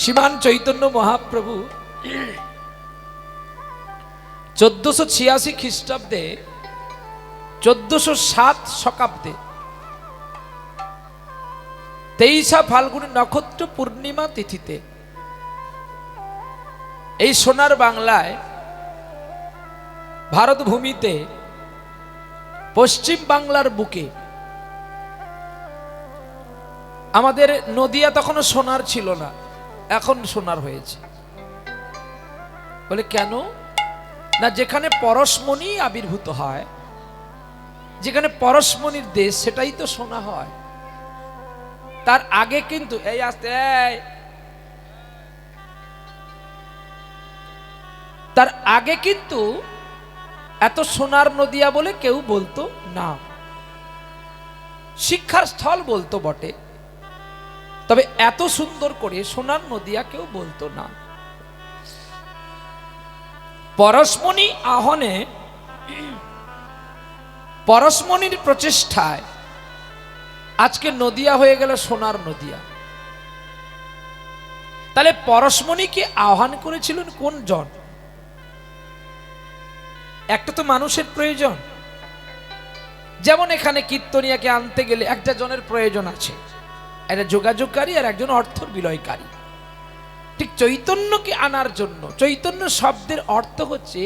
শ্রীমান চৈতন্য মহাপ্রভু 1486 খ্রিস্টাব্দে 1407 শকাব্দে 23 ফাল্গুন নক্ষত্র পূর্ণিমা তিথিতে এই সোনার বাংলায় ভারত ভূমিতে পশ্চিম বাংলার বুকে আমাদের নদিয়া তখনো সোনার ছিল না, এখন সোনার হয়েছে। বলে কেন না, যেখানে পরশমণি আবির্ভূত হয়, যেখানে পরশমণির দেশ, সেটাই তো সোনা হয়। তার আগে কিন্তু এই আসতে তার আগে কিন্তু এত সোনার নদিয়া বলে কেউ বলতো না। শিক্ষার স্থল বলতো বটে, তবে এত সুন্দর করে সোনার নদিয়া কেউ বলতো না। পরশমণি আহনে, পরশমণির প্রচেষ্টায় আজকে নদিয়া হয়ে গেল সোনার নদিয়া। তাহলে পরশমণিকে আহ্বান করেছিলেন কোন জন? একটা তো মানুষের প্রয়োজন। যেমন এখানে কীর্তনিয়াকে আনতে গেলে একটা জনের প্রয়োজন আছে, একটা যোগাযোগকারী আর একজন অর্থ বিলয়কারী। ঠিক চৈতন্যকে আনার জন্য, চৈতন্য শব্দের অর্থ হচ্ছে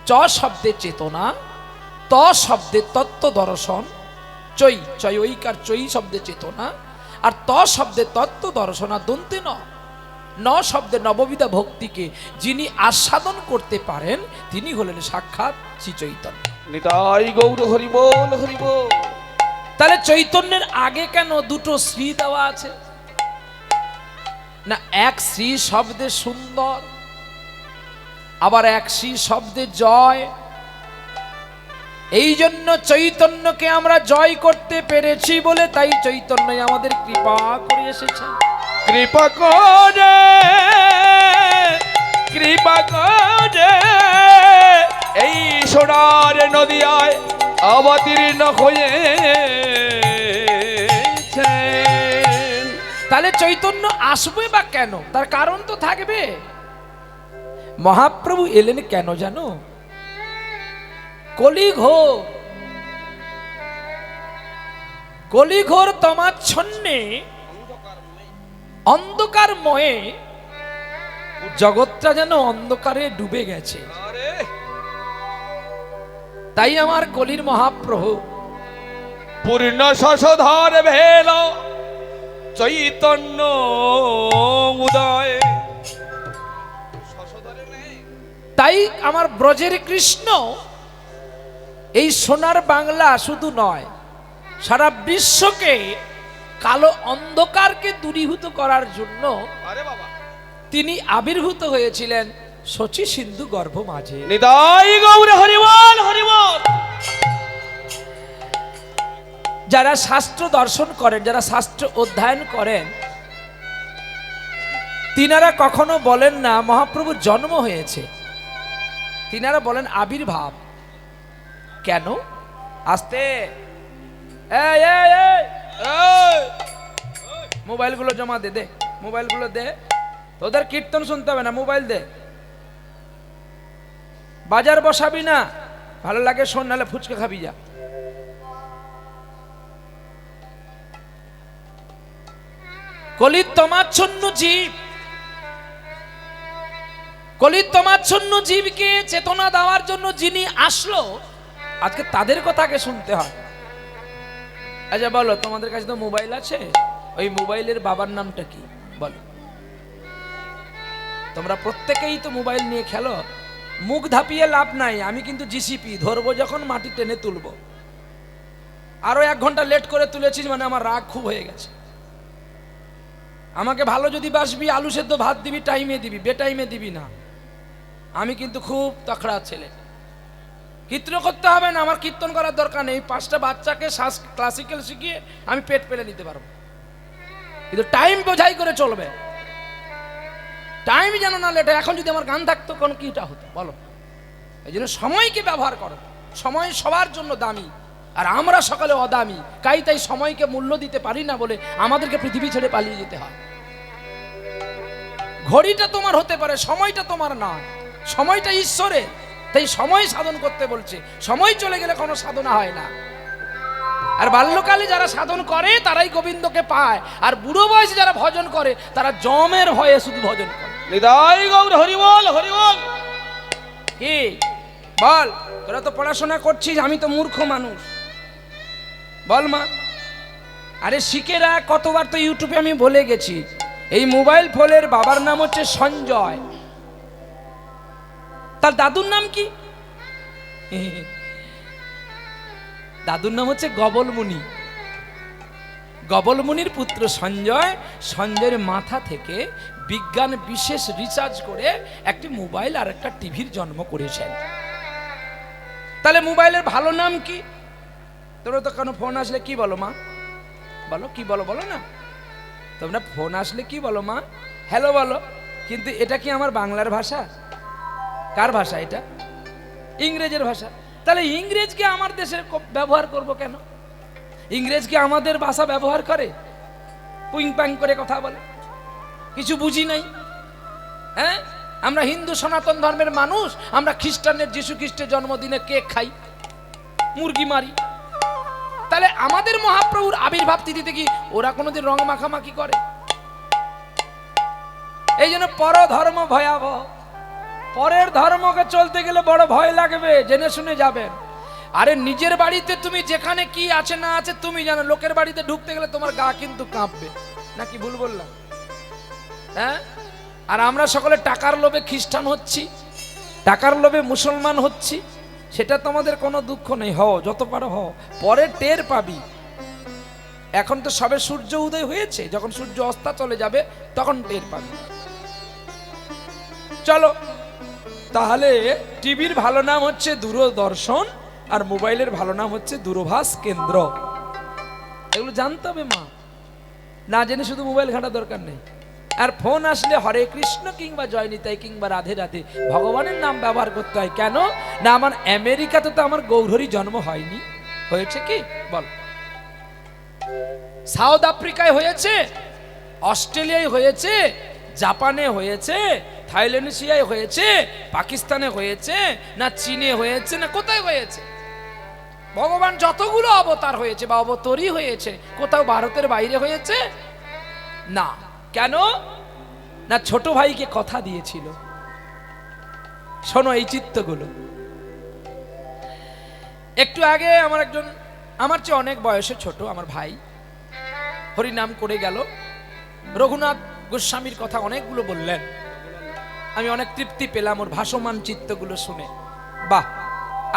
চ শব্দে চেতনা, ত শব্দে তত্ত্ব দর্শন, চৈ চয় ঐকার চৈ শব্দে চেতনা, আর ত শব্দে তত্ত্ব দর্শন, আর দন্তে ন শব্দে নববিধা ভক্তিকে যিনি আস্বাদন করতে পারেন তিনি হলেন সাক্ষাৎ শ্রী চৈতন্য। নিতাই গৌর হরি বল হরি বল। তাহলে চৈতন্যের আগে কেন দুটো শ্রী দেওয়া আছে? না, এক শ্রী শব্দে সুন্দর, আবার এক শ্রী শব্দে জয়। এই জন্য চৈতন্যকে আমরা জয় করতে পেরেছি বলে তাই চৈতন্য আমাদের কৃপা করে এসেছেন। কৃপা করে, কৃপা করে এই সোনার নদিয়ায় অবতীর্ণ হয়েছেন। তাহলে চৈতন্য আসবে বা কেন? তার কারণ তো থাকবে। মহাপ্রভু এলেন কেন জানো? কলিঘোর, কলিঘোর তমাচ্ছন্নে অন্ধকারময়ে জগৎটা যেন অন্ধকারে ডুবে গেছে। তাই আমার কলির মহাপ্রভু পূর্ণ শশধর ভেল চৈতন্য উদয়। তাই আমার ব্রজের কৃষ্ণ এই সোনার বাংলা শুধু নয়, সারা বিশ্বকে কালো অন্ধকারকে দূরীভূত করার জন্য তিনি আবির্ভূত হয়েছিলেন শচী সিন্ধু গর্ভ মাঝে। নিতাই গৌর হরি বল হরি বল। যারা শাস্ত্র দর্শন করেন, যারা শাস্ত্র অধ্যয়ন করেন, তিনারা কখনো বলেন না মহাপ্রভুর জন্ম হয়েছে, তিনারা বলেন আবির্ভাব। কেন? আস্তে মোবাইলগুলো জমা দে, দে মোবাইলগুলো দে, তোদের কীর্তন শুনতে হবে না, মোবাইল দে। বাজার বসাবি না, ভালো লাগে শোন, নাহলে ফুচকা খাবি যা। কলির তমাচ্ছন্ন জীব, কলির তমাচ্ছন্ন জীবকে চেতনা দেওয়ার জন্য যিনি আসলো, আজকে তাদের কথাকে শুনতে হয়। আচ্ছা বলো, তোমাদের কাছে তো মোবাইল আছে, ওই মোবাইলের বাবার নামটা কি বলো? তোমরা প্রত্যেকেই তো মোবাইল নিয়ে খেলো, মুখ ধাপিয়ে লাভ নাই। আমি কিন্তু জিসিপি ধরবো যখন মাটি টেনে তুলবো। আরো 1 ঘন্টা লেট করে তুলেছিস মানে আমার রাগ খুব হয়ে গেছে। আমাকে ভালো যদি বাসবি, আলু সেদ্ধ ভাত দিবি, টাইমে দিবি, বেটাইমে দিবি না। আমি কিন্তু খুব তখড়া ছেলে, কীর্তন করতে হবে না, আমার কীর্তন করার দরকার নেই। 5টা বাচ্চাকে ক্লাসিক্যাল শিখিয়ে আমি পেট পেলে নিতে পারবো, কিন্তু টাইম বোঝাই করে চলবে। টাইম যেন না লেট। এখন যদি আমার গান থাকতো কোন কিটা হতো বলো? এই জন্য সময়কে ব্যবহার করো। সময় সবার জন্য দামি, আর আমরা সকালে অদামি। তাই সময়কে মূল্য দিতে পারি না বলে আমাদেরকে পৃথিবী ছেড়ে পালিয়ে যেতে হয়। ঘড়িটা তোমার হতে পারে, সময়টা তোমার নয়, সময়টা ঈশ্বরের। তাই সময় সাধন করতে বলছে। সময় চলে গেলে কোনো সাধনা হয় না। আর বাল্যকালে যারা সাধন করে তারাই গোবিন্দকে পায়, আর বুড়ো বয়সে যারা ভজন করে তারা জমের ভয়ে শুধু ভজন করে। নিতাই গৌর হরিবল হরিবল। কি বল, তোরা তো পড়াশোনা করছিস, আমি তো মূর্খ মানুষ, বল মা। আরে শিখেরা, কতবার তো ইউটিউবে আমি বলে গেছি, এই মোবাইল ফোনের বাবার নাম হচ্ছে সঞ্জয়, তার দাদুর নাম কি? দাদুর নাম হচ্ছে গবলমুনি। গবলমুনির পুত্র সঞ্জয়, সঞ্জয়ের মাথা থেকে বিজ্ঞান বিশেষ রিসার্চ করে একটি মোবাইল আর একটা টিভির জন্ম করেছেন। তাহলে মোবাইলের ভালো নাম কি? তোমরা তো কোনো ফোন আসলে কি বলো মা? বলো কি বলো, বলো না তোমরা ফোন আসলে কি বলো মা? হ্যালো বলো। কিন্তু এটা কি আমার বাংলার ভাষা? কার ভাষা এটা? ইংরেজের ভাষা। তাহলে ইংরেজকে আমার দেশে ব্যবহার করব কেন? ইংরেজ কি আমাদের ভাষা ব্যবহার করে? পুইং পাং করে কথা বলে, কিছু বুঝি নাই। হ্যাঁ, আমরা হিন্দু সনাতন ধর্মের মানুষ, আমরা খ্রিস্টানের যিশু খ্রিস্টের জন্মদিনে কেক খাই, মুরগি মারি। তাহলে আমাদের মহাপ্রভুর আবির্ভাব তিথিতে কি ওরা কোনোদিন রং মাখামাখি করে? এই জন্য পরধর্ম ভয়াবহ। পরের ধর্মকে চলতে গেলে বড় ভয় লাগবে, জেনে শুনে যাবেন। আরে নিজের বাড়িতে তুমি যেখানে কি আছে না আছে তুমি জানো, লোকের বাড়িতে ঢুকতে গেলে তোমার গা কিন্তু কাঁপবে, নাকি ভুল বললাম? হ্যাঁ, আর আমরা সকলে টাকার লোভে খ্রিস্টান হচ্ছি, টাকার লোভে মুসলমান হচ্ছি। সেটা তোমাদের কোনো দুঃখ নেই, হও যত পারো হও, পরে টের পাবি। এখন তো সবে সূর্য উদয় হয়েছে, যখন সূর্য অস্ত চলে যাবে তখন টের পাবি। চলো তাহলে, টিভির ভালো নাম হচ্ছে দূরদর্শন, আর মোবাইলের ভালো নাম হচ্ছে দূরভাষ কেন্দ্র। এগুলো জানতে হবে মা, না জেনে শুধু মোবাইল ঘাঁটা দরকার নেই। আর ফোন আসলে হরে কৃষ্ণ কিংবা জয় নিতাই কিংবা রাধে রাধে ভগবানের নাম ব্যবহার করতে হয়। কেন না, আমার আমেরিকাতে তো আমার গৌরহরি জন্ম হয়নি, হয়েছে কি বল? সাউথ আফ্রিকায় হয়েছে, অস্ট্রেলিয়ায় হয়েছে, জাপানে হয়েছে, থাইল্যান্ডেশিয়ায় হয়েছে, পাকিস্তানে হয়েছে, না চীনে হয়েছে, না কোথায় হয়েছে? ভগবান যতগুলো অবতার হয়েছে বা অবতরী হয়েছে, কোথাও ভারতের বাইরে হয়েছে না। কেন না, ছোট ভাইকে কথা দিয়েছিল। শোনো এই চিত্তগুলো। একটু আগে আমার একজন, আমার চেয়ে অনেক বয়সে ছোট আমার ভাই হরি নাম করে গেল, রঘুনাথ গোস্বামীর কথা অনেকগুলো বললেন। আমি অনেক তৃপ্তি পেলাম ওর ভাসমান চিত্তগুলো শুনে। বাহ,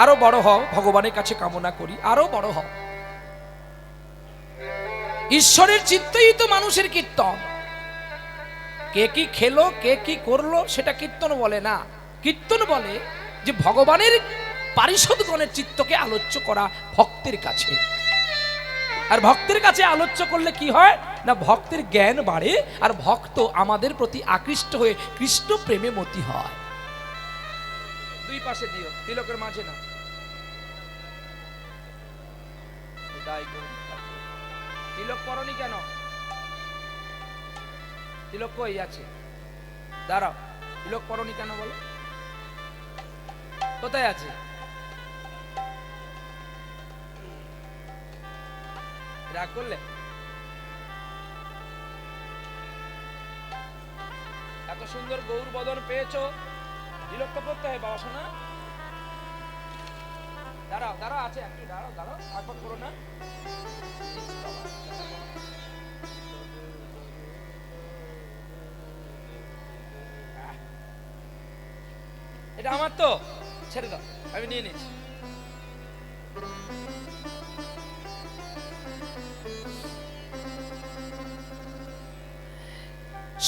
আরো বড় হও, ভগবানের কাছে কামনা করি আরো বড় হও। ঈশ্বরের চিত্তই তো মানুষের কীর্তন। কে কি খেলো, কে কি করলো সেটা কীর্তন বলে না। কীর্তন বলে যে ভগবানের পারিষদগণের চিত্তকে আলোচ্য করা ভক্তের কাছে। আর ভক্তের কাছে আলোচ্য করলে কি হয় না, ভক্তের জ্ঞান বাড়ে, আর ভক্ত আমাদের প্রতি আকৃষ্ট হয়ে কৃষ্ণ প্রেমে মতি হয়। দুই পাশে দিও, তিলকের মাঝে না। তিলক পরনি কেন? তিলক কই আছে? দাঁড়াও, তিলক পরনি কেন বলো? কোথায় আছে? রাগ করলে? এত সুন্দর গৌর বদন পেয়েছো, তিলক তো করতে হয় বাবা শোনা। দাঁড়াও দাঁড়াও, আছে একটু দাঁড়াও দাঁড়াও, আটপট করো না। এটা আমার তো, ছেড়ে দাও, আমি নিয়ে নিচ্ছি।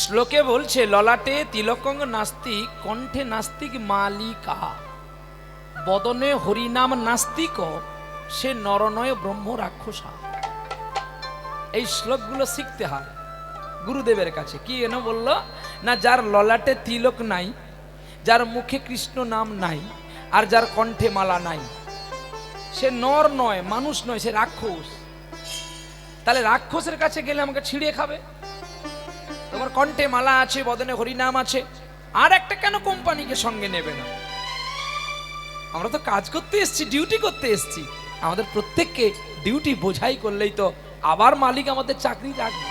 শ্লোকে বলছে, ললাটে তিলকং নাস্তিক, কণ্ঠে নাস্তিক মালিকা, বদনে হরিনাম নাস্তিক, সে নরনয় ব্রহ্ম রাক্ষসা। এই শ্লোকগুলো শিখতে হয় গুরুদেবের কাছে। কি এনে বলল না, যার ললাটে তিলক নাই, যার মুখে কৃষ্ণ নাম নাই, আর যার কণ্ঠে মালা নাই, সে নর নয়, মানুষ নয়, সে রাক্ষস। তাহলে রাক্ষসের কাছে গেলে আমাকে ছিঁড়ে খাবে। তোমার কণ্ঠে মালা আছে, বদনে হরিনাম আছে, আর একটা কেন কোম্পানিকে সঙ্গে নেবে না? আমরা তো কাজ করতে এসেছি, ডিউটি করতে এসেছি। আমাদের প্রত্যেককে ডিউটি বোঝাই করলেই তো আবার মালিক আমাদের চাকরি রাখবে।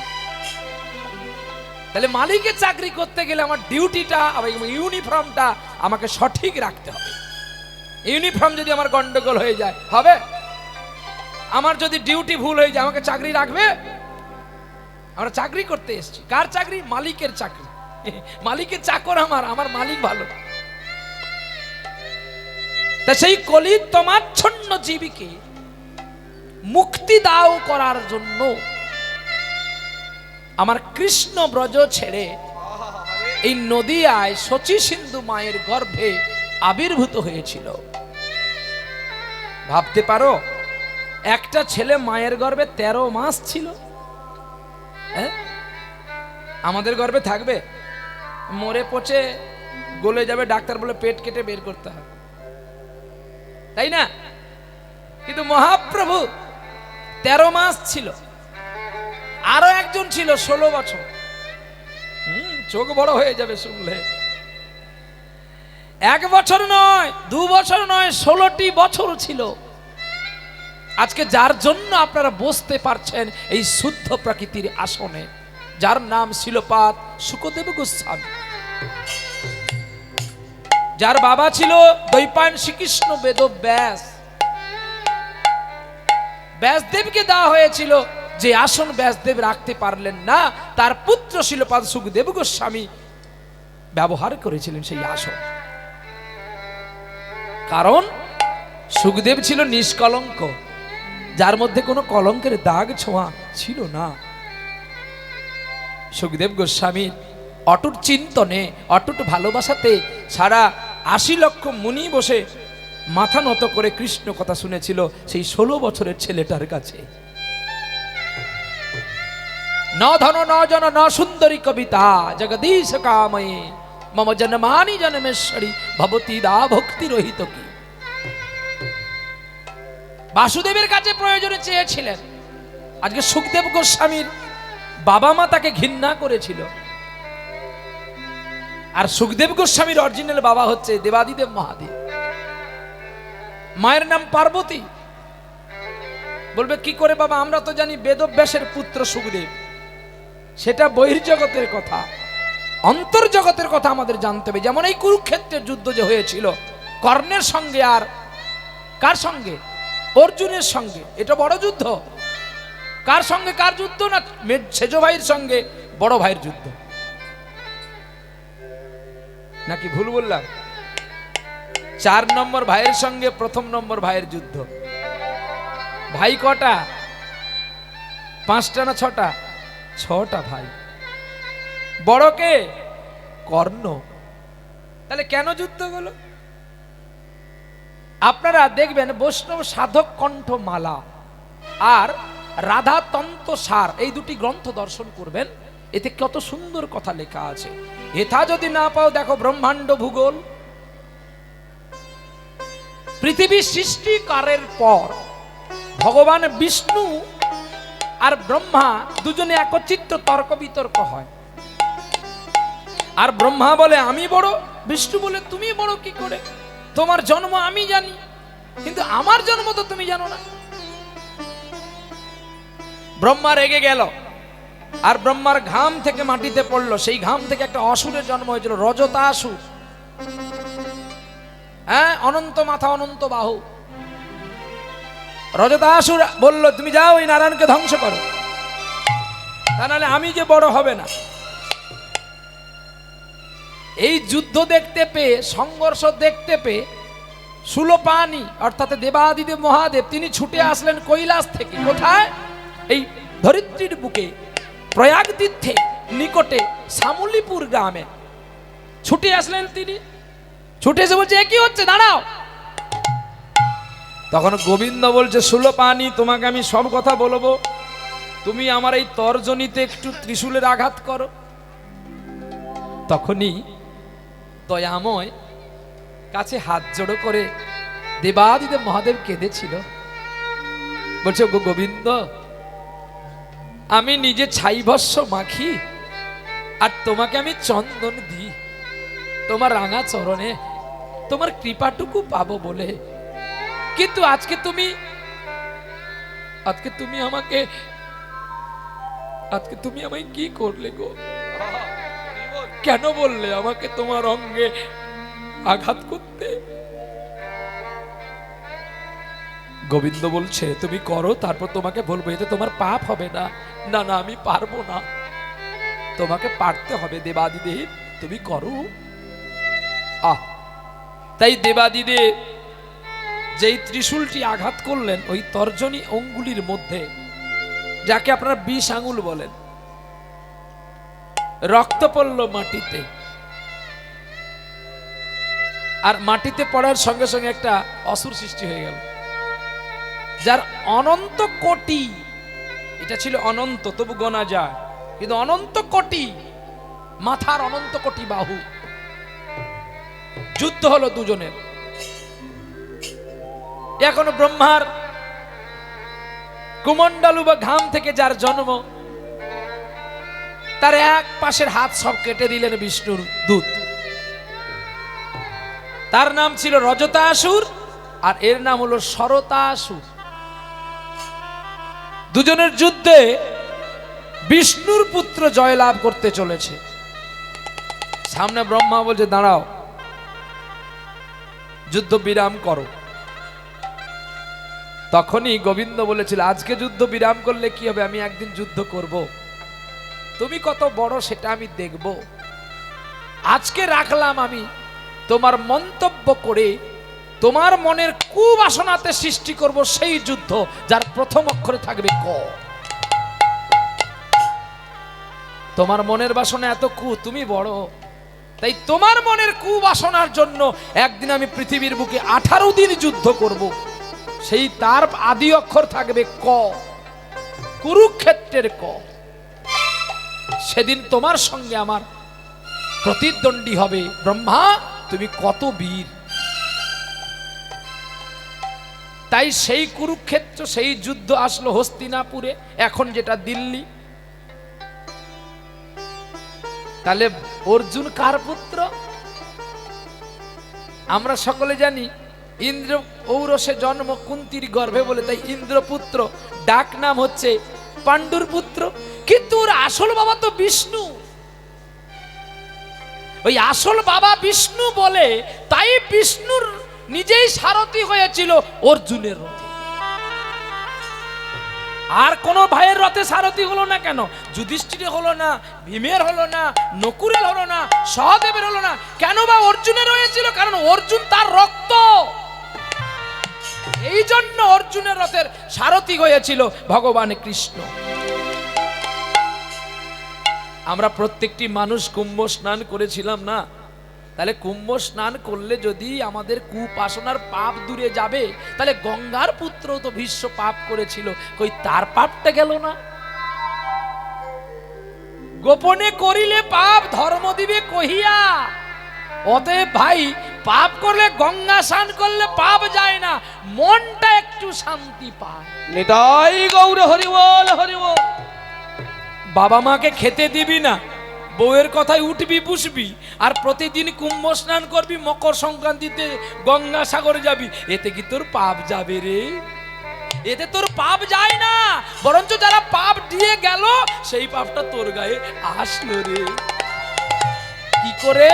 তাহলে মালিকের চাকরি করতে গেলে আমার ডিউটিটা, ইউনিফর্মটা আমাকে সঠিক রাখতে হবে। ইউনিফর্ম যদি আমার গন্ডগোল হয়ে যায়, হবে? আমার যদি ডিউটি ভুল হয়ে যায়, আমাকে চাকরি রাখবে? আমরা চাকরি করতে এসেছি। কার চাকরি? মালিকের চাকরি। মালিকের চাকর আমার মালিক ভালো। তা সেই কলিতমাচ্ছন্ন জীবীকে মুক্তি দাও করার জন্য আমার কৃষ্ণ ব্রজ ছেড়ে এই নদিয়ায় শচী সিন্ধু মায়ের গর্ভে আবির্ভূত হয়েছিল। ভাবতে পারো, একটা ছেলে মায়ের গর্ভে 13 মাস ছিল। আমাদের গর্ভে থাকবে? মরে পচে গলে যাবে, ডাক্তার বলে পেট কেটে বের করতে হবে, তাই না? কিন্তু মহাপ্রভু 13 মাস ছিল। আরো একজন ছিল 16 বছর। চোখ বড় হয়ে যাবে শুনলে। 1 বছর নয়, 2 বছর নয়, 16টি বছর ছিল। আজকে যার জন্য আপনারা বসতে পারছেন এই শুদ্ধ প্রকৃতির আসনে, যার নাম শিলপাত শুকদেব গোস্বামী, যার বাবা ছিল দ্বৈপায়ন শ্রীকৃষ্ণ বেদব্যাস। ব্যাসদেবকে দেওয়া হয়েছিল যে আসন, ব্যাসদেব রাখতে পারলেন না, তার পুত্র শিলপাত শুকদেব গোস্বামী ব্যবহার করেছিলেন সেই আসন। কারণ শুকদেব ছিল নিষ্কলঙ্ক, যার মধ্যে কোনো কলঙ্কের দাগ ছোঁয়া ছিল না। শুকদেব গোস্বামীর অটুট চিন্তনে, অটুট ভালোবাসাতে সারা 80 লক্ষ মুনি বসে মাথা নত করে কৃষ্ণ কথা শুনেছিল সেই 16 বছরের ছেলেটার কাছে। ন ধন ন জন ন সুন্দরী কবিতা জগদীশ কাময়ে মম জন্মানি জন্মেশ্বরী ভবতি দা ভক্তি রহিত কি। বাসুদেবের কাছে প্রয়োজনে চেয়েছিলেন। আজকে শুকদেব গোস্বামীর বাবা মা তাকে ঘৃণা করেছিল, আর শুকদেব গোস্বামীর অরিজিনাল বাবা হচ্ছে দেবাদিদেব মহাদেব। মায়ের নাম পার্বতী। বলবে কি করে বাবা? আমরা তো জানি বেদব্যাসের পুত্র শুকদেব, সেটা বহির্জগতের কথা। অন্তর্জগতের কথা আমাদের জানতে হবে। যেমন এই কুরুক্ষেত্রের যুদ্ধ যে হয়েছিল কর্ণের সঙ্গে আর কার সঙ্গে? অর্জুনের সঙ্গে। এটা বড় যুদ্ধ। কার সঙ্গে কার যুদ্ধ? না সেজ ভাইয়ের সঙ্গে বড় ভাইয়ের যুদ্ধ। নাকি ভুল বললাম? 4 নম্বর ভাইয়ের সঙ্গে 1ম নম্বর ভাইয়ের যুদ্ধ। ভাই কটা? 5টা না 6টা? 6টা ভাই। বড় কে? কর্ণ। তাহলে কেন যুদ্ধ হলো? আপনারা দেখবেন বৈষ্ণব সাধক কণ্ঠমালা আর রাধা তন্ত্র সার, এই দুটি গ্রন্থ দর্শন করবেন। এতে কত সুন্দর কথা লেখা আছে। এথা যদি না পাও, দেখো ব্রহ্মাণ্ড ভূগোল। পৃথিবী সৃষ্টিকারের পর ভগবান বিষ্ণু আর ব্রহ্মা দুজনে একচিত্ত তর্ক বিতর্ক হয়। আর ব্রহ্মা বলে আমি বড়, বিষ্ণু বলে তুমি বড় কি করে? তোমার জন্ম আমি জানি, কিন্তু আমার জন্ম তো তুমি জানো না। ব্রহ্মা রেগে গেল, আর ব্রহ্মার ঘাম থেকে মাটিতে পড়লো। সেই ঘাম থেকে একটা অসুরের জন্ম হয়েছিল, রজতাসুর। হ্যাঁ, অনন্ত মাথা অনন্ত বাহু। রজতাসুর বলল তুমি যাও ওই নারায়ণকে ধ্বংস করো, তা নাহলে আমি যে বড় হবে না। এই যুদ্ধ দেখতে পেয়ে, সংঘর্ষ দেখতে পেয়ে শূলপাণি অর্থাৎ দেবাদিদেব মহাদেব তিনি ছুটে আসলেন কৈলাস থেকে। কোথায়? এই ধরিত্রীর বুকে প্রয়াগ তীর্থে নিকটে সামুলিপুর গ্রামে ছুটে আসলেন তিনি। ছুটে এসে বলছে কি হচ্ছে, দাঁড়াও। তখন গোবিন্দ বলছে শূলপাণি তোমাকে আমি সব কথা বলবো, তুমি আমার এই তর্জনীতে একটু ত্রিশূলের আঘাত করো। তখনই দয়াময় কাছে হাত জোড়ো করে দেবাদিদেব মহাদেব কেঁদেছিল। বলছে গোবিন্দ, আমি নিজে ছাই ভস্য মাখি, আর তোমাকে আমি চন্দন দিই তোমার রাঙা চরণে, তোমার কৃপাটুকু পাবো বলে। কিন্তু আজকে তুমি আমায় কি করলে গো? কেন বললে আমাকে তোমার অঙ্গে আঘাত করতে? গোবিন্দ বলছে তুমি করো, তারপর তোমাকে বলবো, এতে তোমার পাপ হবে না। না না, আমি পারবো না, তোমাকে পারতে হবে দেবাদিদেব, তুমি করো। তাই দেবাদিদেব যেই ত্রিশূলটি আঘাত করলেন ওই তর্জনী অঙ্গুলির মধ্যে, যাকে আপনারা 20 আঙ্গুল বলেন, রক্ত পড়ল মাটিতে। আর মাটিতে পড়ার সঙ্গে সঙ্গে একটা অসুর সৃষ্টি হয়ে গেল, যার অনন্ত কোটি, এটা ছিল অনন্ত তবু গোনা যায়, কিন্তু অনন্ত কোটি মাথার, অনন্ত কোটি বাহু। যুদ্ধ হলো দুজনের। এখনো ব্রহ্মার কুমণ্ডলু বা ঘাম থেকে যার জন্ম, তার এক পাশের হাত সব কেটে দিলেন বিষ্ণুর দূত। তার নাম ছিল রজতাসুর, আর এর নাম হলো শরতাসুর। দুজনের যুদ্ধে বিষ্ণুর পুত্র জয়লাভ করতে চলেছে। সামনে ব্রহ্মা বলছে দাঁড়াও, যুদ্ধ বিরাম করো। তখনই গোবিন্দ বলেছিল আজকে যুদ্ধ বিরাম করলে কি হবে, আমি একদিন যুদ্ধ করব, তুমি কত বড় সেটা আমি দেখব। আজকে রাখলাম আমি তোমার মন্তব্য করে তোমার মনের কুবাসনাতে সৃষ্টি করব সেই যুদ্ধ যার প্রথম অক্ষরে থাকবে ক। তোমার মনের বাসনা এত তুমি বড়, তাই তোমার মনের কুবাসনার জন্য একদিন আমি পৃথিবীর বুকে 18 দিন যুদ্ধ করব, সেই তার আদি অক্ষর থাকবে ক, কুরুক্ষেত্রের ক। সেদিন তোমার সঙ্গে আমার প্রতিদ্বন্দ্বী হবে। ব্রহ্মা তুমি কত বীর। তাই সেই কুরুক্ষেত্র, সেই যুদ্ধ আসলো হস্তিনাপুরে, এখন যেটা দিল্লি। তাহলে অর্জুন কার পুত্র? আমরা সকলে জানি ইন্দ্র ঔরসে জন্ম কুন্তির গর্ভে বলে, তাই ইন্দ্রপুত্র, ডাক নাম হচ্ছে পাণ্ডুর পুত্র। কিন্তু ওর আসল বাবা তো বিষ্ণু। ওই আসল বাবা বিষ্ণু বলে তাই বিষ্ণুর নিজেই সারথি হয়েছিল অর্জুনের রথে। আর কোন ভাইয়ের রথে সারথি হলো না কেন? যুধিষ্ঠির হলো না, ভীমের হলো না, নকুলের হলো না, সহদেবের হলো না, কেন বা অর্জুনের হয়েছিল? কারণ অর্জুন তার রক্ত। এই জন্য অর্জুনের রথের সারথি হয়েছিল ভগবান কৃষ্ণ। আমরা প্রত্যেকটি মানুষ কুম্ভ স্নান করেছিলাম না? তাহলে কুম্ভ স্নান করলে যদি আমাদের কুপাসনার পাপ দূরে যাবে, তাহলে গঙ্গার পুত্র তো ভীষ্ম পাপ করেছিল, কই তার পাপটা গেল না? গোপনে করিলে পাপ ধর্ম দিবে কহিয়া। অতএব ভাই, পাপ করলে, গঙ্গা স্নান করলে পাপ যায় না, মনটা একটু শান্তি পায়। নিতাই গৌর হরি বল, হরি বল। বাবা মাকে খেতে দিবি না, বউয়ের কথায় উঠবি বসবি, আর প্রতিদিন কুম্ভ স্নান করবি, মকর সংক্রান্তিতে গঙ্গা সাগরে যাবি, এতে কি তোর পাপ যাবে রে? এতে তোর পাপ যায় না, বরঞ্চ যারা পাপ দিয়ে গেল সেই পাপটা তোর গায়ে আসলো রে। কি করে?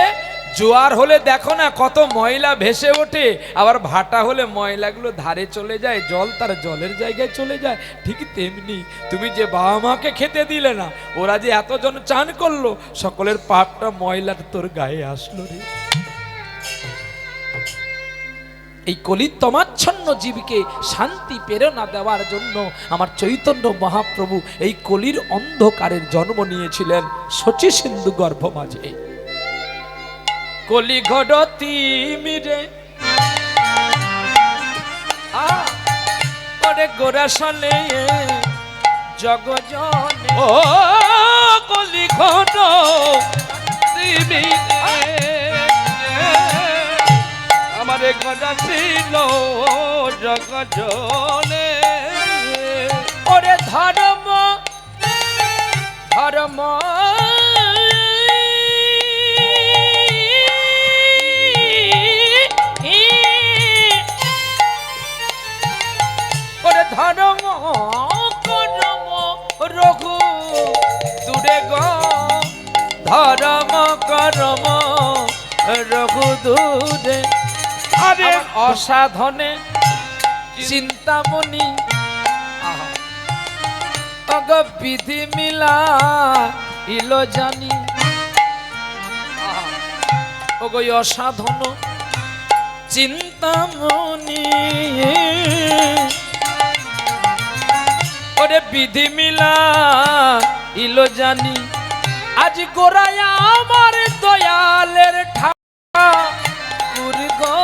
জোয়ার হলে দেখো না কত ময়লা ভেসে ওঠে, আবার ভাটা হলে ময়লাগুলো ধারে চলে যায়, জল তার জলের জায়গায় চলে যায়। ঠিক তেমনি তুমি যে বাবা মাকে খেতে দিলে না, ওরা যে এতজন চান করলো, সকলের পাপটা, ময়লাটা তোর গায়ে আসলো রে। এই কলির তমাচ্ছন্ন জীবকে শান্তি প্রেরণা দেওয়ার জন্য আমার চৈতন্য মহাপ্রভু এই কলির অন্ধকারের জন্ম নিয়েছিলেন শচী সিন্ধু গর্ভ মাঝে। কলি ঘটতি মিরে ওরে গোরাশনে জগজনে, ও কলি ঘট আমারে গড়া ছিল জগজনে। ওরে ধর্ম ধর্ম পরম রঘুদূরে আরে অসাধনে চিন্তামণি অগ বিধি মিলা ইলো জানি ওগো অসাধন চিন্তামণি ওরে বিধি মিলা ইলো জানি আজ গোরায় আমার দয়ালের ঠাকুর গো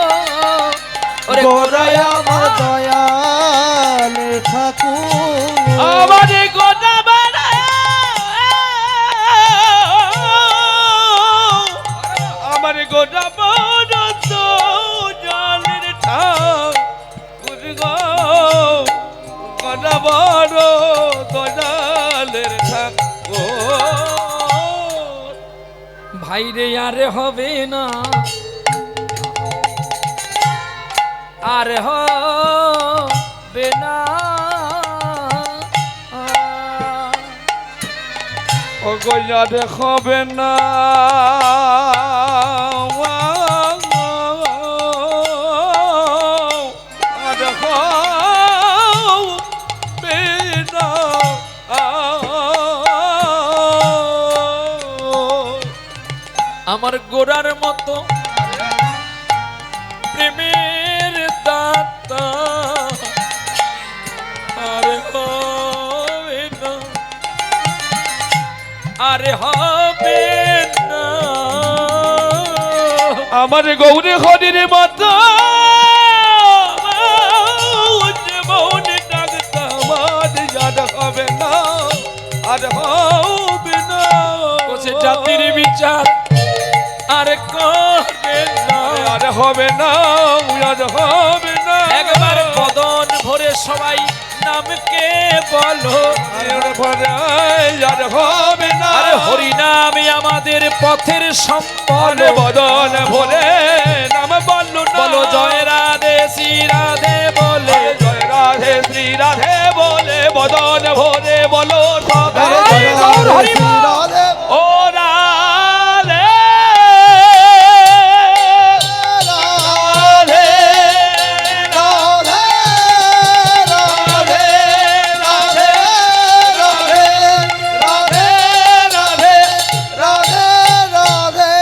ওরে গোরায় আমার দয়ালে ঠাকুর আমার গোটা বাড়া আমার গোটা বড় তো জালের ঠাকুর গো গোটা বড় দয়ালের ঠাকুর ভাইরে আরে হবে না আর হবে না ও গইয়া দেখবে না আমার গোরার মতো প্রেমের দাতা আর হবে না আরে হবে না আমার গৌরী হরির মতো মনে ডাকতাম আর হবে না আর হবে না সে জাতির বিচার আর করবে না আর হবে না আর হবে না একবার বদন ভরে সবাই নামকে বলো আর হবে না আরে হরি নামে আমাদের পথের সম্বল বদন ভরে নাম বললো না বলো জয় রাধে শ্রী রাধে বলে জয় রাধে শ্রী রাধে বলে বদন ভরে বলো সদা জয় গৌর রাধে হরি শ্রী বল। রাধে ও রাধে রাধে রাধে রাধে রাধে রাধে রাধে রাধে রাধে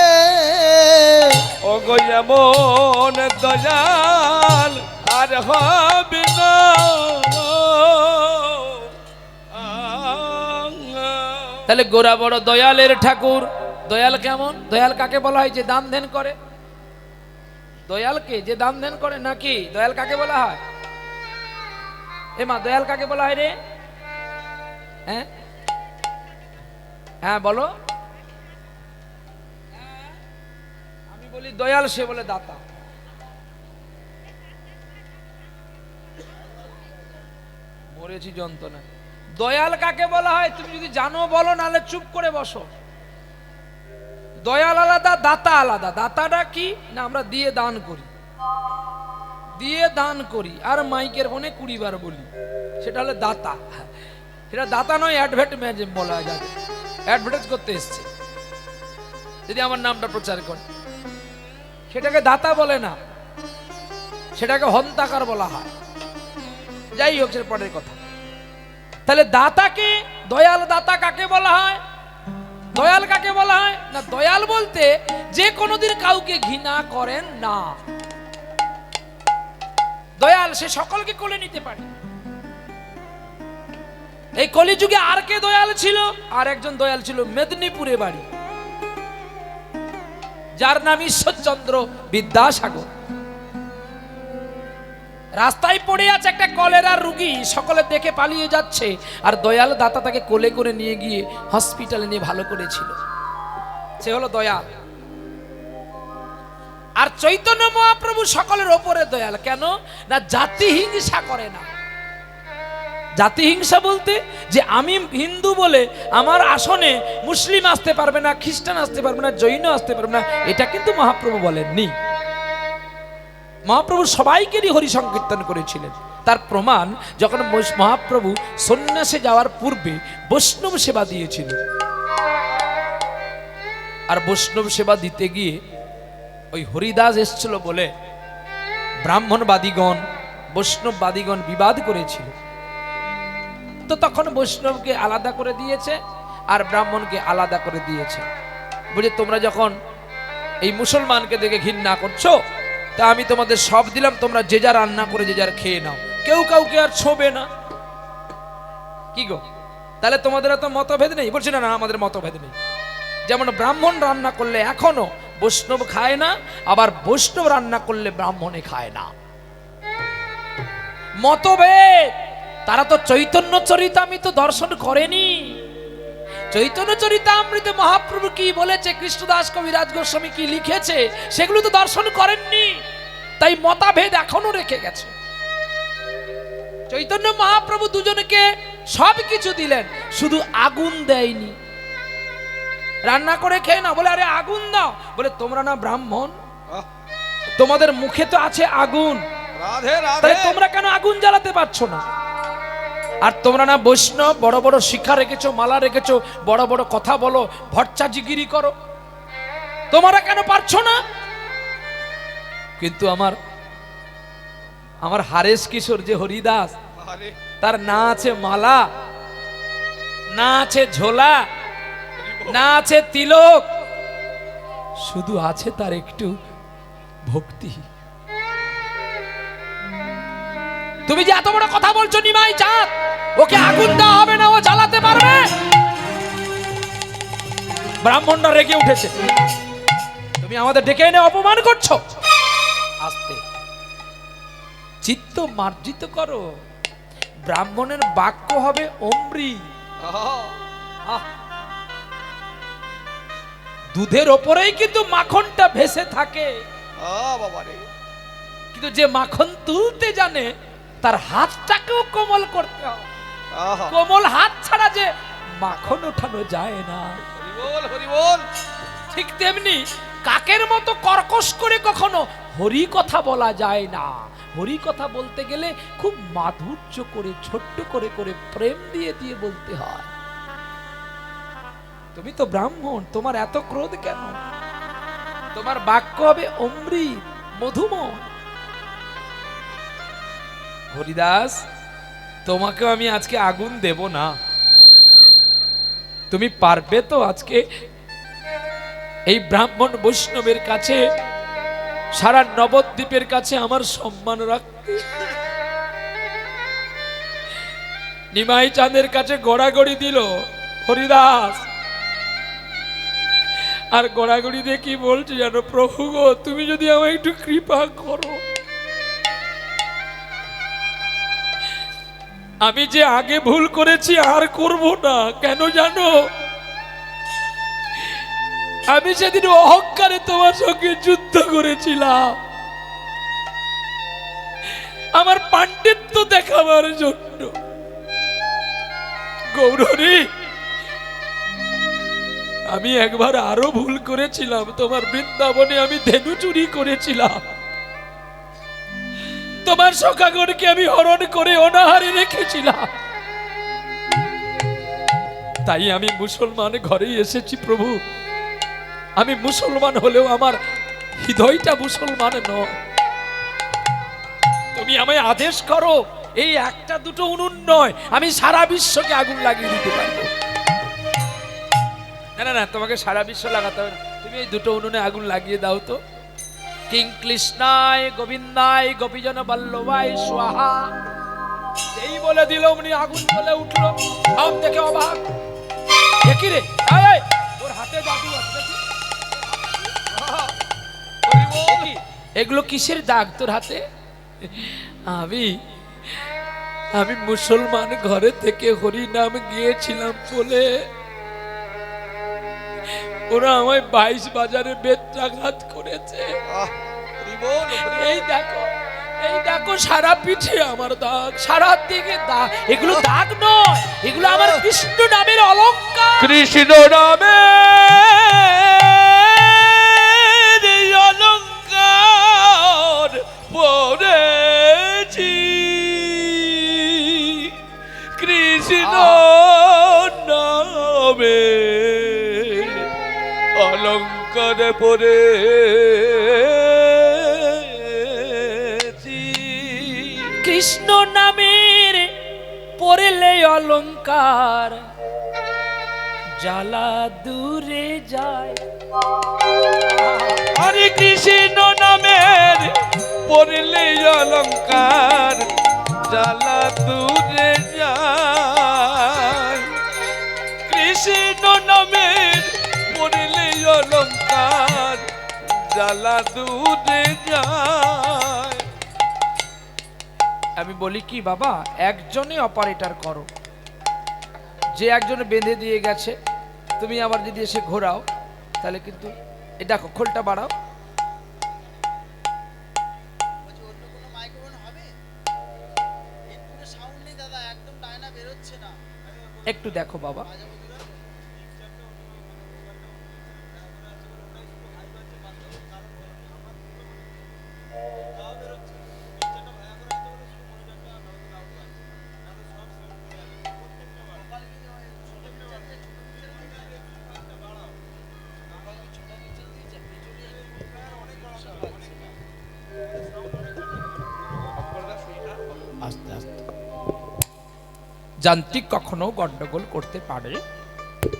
ও গো যেমন দয়াল আর হবে না তাহলে গোরা বড় দয়ালের ঠাকুর দয়াল কেমন দয়াল কাকে বলা হয় যে দান ধ্যান করে দয়ালকে যে দান ধ্যান করে নাকি দয়াল কাকে বলা হয় এ মা দয়াল কাকে বলা হয় রে হ্যাঁ হ্যাঁ বলো আমি বলি দয়াল সে বলে দাতা মরেছি যন্ত্রণা দয়াল কাকে বলা হয় তুমি যদি জানো বলো নাহলে চুপ করে বসো দয়াল আলাদা দাতা আলাদা দাতাটা কি না আমরা দিয়ে দান করি দিয়ে দান করি আর মাইকের ফোনে 20 বার বলি সেটা হলো দাতা সেটা দাতা নয় অ্যাডভার্টাইজ বলা যাবে অ্যাডভার্টাইজ করতে এসছে যদি আমার নামটা প্রচার করে সেটাকে দাতা বলে না সেটাকে হন্তাকার বলা হয় যাই হোক সেটা পরের কথা তাহলে দাতাকে দয়াল দাতা কাকে বলা হয় দয়াল কাকে বলা হয় না দয়াল বলতে যে কোনোদিন কাউকে ঘৃণা করেন না দয়াল সে সকলকে কোলে নিতে পারে এই কলিযুগে আর কে দয়াল ছিল আর একজন দয়াল ছিল মেদিনীপুরে বাড়ি যার নাম ঈশ্বরচন্দ্র বিদ্যাসাগর রাস্তায় পড়ে আছে একটা কলেরার রোগী সকলে দেখে পালিয়ে যাচ্ছে আর দয়াল দাতা তাকে কোলে করে নিয়ে গিয়ে হসপিটালে নিয়ে ভালো করেছিল সে হলো দয়াল আর চৈতন্য মহাপ্রভু সকলের ওপরে দয়াল কেন না জাতি হিংসা করে না জাতি হিংসা বলতে যে আমি হিন্দু বলে আমার আসনে মুসলিম আসতে পারবে না খ্রিস্টান আসতে পারবে না জৈন আসতে পারবে না এটা কিন্তু মহাপ্রভু বলেননি মহাপ্রভু সবাইকেই হরি সংকীর্তন করেছিলেন তার প্রমাণ যখন মহাপ্রভু সন্ন্যাসে যাওয়ার পূর্বে বৈষ্ণব সেবা দিয়েছিল আর বৈষ্ণব সেবা দিতে গিয়ে ওই হরিদাস এসছিল বলে ব্রাহ্মণবাদীগণ বৈষ্ণববাদীগণ বিবাদ করেছিল। তো তখন বৈষ্ণবকে আলাদা করে দিয়েছে আর ব্রাহ্মণকে আলাদা করে দিয়েছে। বুঝে তোমরা যখন এই মুসলমানকে দেখে ঘৃণা করছো, তা আমি তোমাদের সব দিলাম, তোমরা যে যা রান্না করে যে যার খেয়ে নাও, কেউ কাউকে আর ছোবে না। কি গো, তাহলে তোমাদের এত মতভেদ নেই? বলছি না, না আমাদের মতভেদ নেই। যেমন ব্রাহ্মণ রান্না করলে এখনো বৈষ্ণব খায় না, আবার বৈষ্ণব রান্না করলে ব্রাহ্মণে খায় না। মতভেদ। তারা তো চৈতন্য চরিতামৃত দর্শন করেনি। চৈতন্য চরিতামৃত মহাপ্রভু কি বলেছে, কৃষ্ণদাস কবিরাজ গোস্বামী কি লিখেছে, সেগুলো তো দর্শন করেননি। তাই মতভেদ এখনো রেখে গেছে। চৈতন্য মহাপ্রভু দুজনকে সব কিছু দিলেন, শুধু আগুন দেয়নি। রান্না করে খেয়ে না, বলে আরে আগুন দাও, বলে তোমরা না ব্রাহ্মণ, তোমাদের মুখে তো আছে আগুন, রাধে রাধে। তাহলে তোমরা কেন আগুন জ্বালাতে পারছো না? আর তোমরা না বৈষ্ণব, বড় বড় শিক্ষা রেখেছো, মালা রেখেছো, বড় বড় কথা বলো, ভট্টাজিগিরি করো, তোমরা কেন পারছো না? কিন্তু আমার হারেশ কিশোর যে হরিদাস, আরে তার না আছে মালা, না আছে ঝোলা, না আছে তিলক, শুধু আছে তার একটু ভক্তি। তুমি যে এত বড় কথা বলছো নিমাই চাঁদ, ওকে আগুন দেওয়া হবে না, ও জ্বালাতে পারবে? ব্রাহ্মণরা রেগে উঠেছে, তুমি আমাদের ডেকে এনে অপমান করছো। আস্তে, চিত্ত মার্জিত করো। ব্রাহ্মণের বাক্য হবে অমৃত। আহ, দুধের ওপরেই কিন্তু মাখনটা ভেসে থাকে, বাবা রে। কিন্তু যে মাখন তুলতে জানে তার হাতটাকেও কোমল করতে হবে। আহা, কোমল হাত ছাড়া যে মাখন ওঠানো যায় না। হরি বল হরি বল। ঠিক তেমনি কাকের মতো কর্কশ করে কখনো হরি কথা বলা যায় না। হরি কথা বলতে গেলে খুব মাধুর্য করে, ছোট্ট করে করে, প্রেম দিয়ে দিয়ে বলতে হয়। তুমি তো ব্রাহ্মণ, তোমার এত ক্রোধ কেন? তোমার বাক্য হবে অমৃত, মধুময়। হরিদাস, তোমাকে আমি আজকে আগুন দেব না। তুমি পারবে তো আজকে এই ব্রাহ্মণ বৈষ্ণবের কাছে, সারা নবদ্বীপের কাছে আমার সম্মান রাখতে? নিমাই চাঁদের কাছে গড়াগড়ি দিল হরিদাস, আর গড়াগড়ি দিয়ে কি বলছে জানো? প্রভু গো, তুমি যদি আমায় একটু কৃপা করো, আমি যে আগে ভুল করেছি আর করব না। কেন জানো? আমি সেদিন অহংকারে তোমার সঙ্গে যুদ্ধ করেছিলাম, আমার পাণ্ডিত্য দেখাবার জন্য। গৌরী, আমি একবার আরো ভুল করেছিলাম, তোমার বৃন্দাবনে আমি ধেনু চুরি করেছিলাম, তোমার সখাগণকে আমি হরণ করে অনাহারে রেখেছিলাম। তাই আমি মুসলমান ঘরেই এসেছি প্রভু। আমি মুসলমান হলেও আমার হৃদয়টা মুসলমান নয়। তুমি আমায় আদেশ করো, এই একটা দুটো উনুন নয়, আমি সারা বিশ্বকে আগুন লাগিয়ে দিতে পারবো। না না না, তোমাকে সারা বিশ্ব লাগাতে হবে না, তুমি এই দুটো উনুনে আগুন লাগিয়ে দাও তো। কিং কৃষ্ণায় গোবিন্দায় গোপীজন বল্লভায় স্বাহা। এই বলে দিল, উনি আগুন বলে উঠলো। সব দেখে অবাক, কি রে, ওর হাতে জাদু আছে। এগুলো কিসের দাগ তোর হাতে? আমি মুসলমান ঘরে থেকে হরি নাম গিয়েছিলাম বলে ওরা আমায় 22 বাজারে বেত্রাঘাত করেছে। এই দেখো সারা পিঠে আমার দাগ, সারা দিকে দাগ। এগুলো দাগ নয়, এগুলো আমার কৃষ্ণ নামের অলংকার। কৃষ্ণ নামে অলংকার পড়েছি, কৃষ্ণ নামে অলংকার অলঙ্কারে পরে কৃষ্ণ নামের পড়লে অলংকার জ্বালা দূরে যায়। হরে কৃষ্ণ নামের পড়লে অলঙ্কার জ্বালা দূরে যায়। কৃষ্ণ নামের পড়লে অলঙ্কার জ্বালা দূরে যায়। আমি বলি কি বাবা, একজনে অপারেটর করো, যে একজনে বেঁধে দিয়ে গেছে তুমি আবার যদি এসে ঘোরাও তাহলে কিন্তু এই দেখো খোলটা বাড়াও। একটু দেখো বাবা, আস্তে আস্তে। যান্ত্রিক কখনো গন্ডগোল করতে পারে,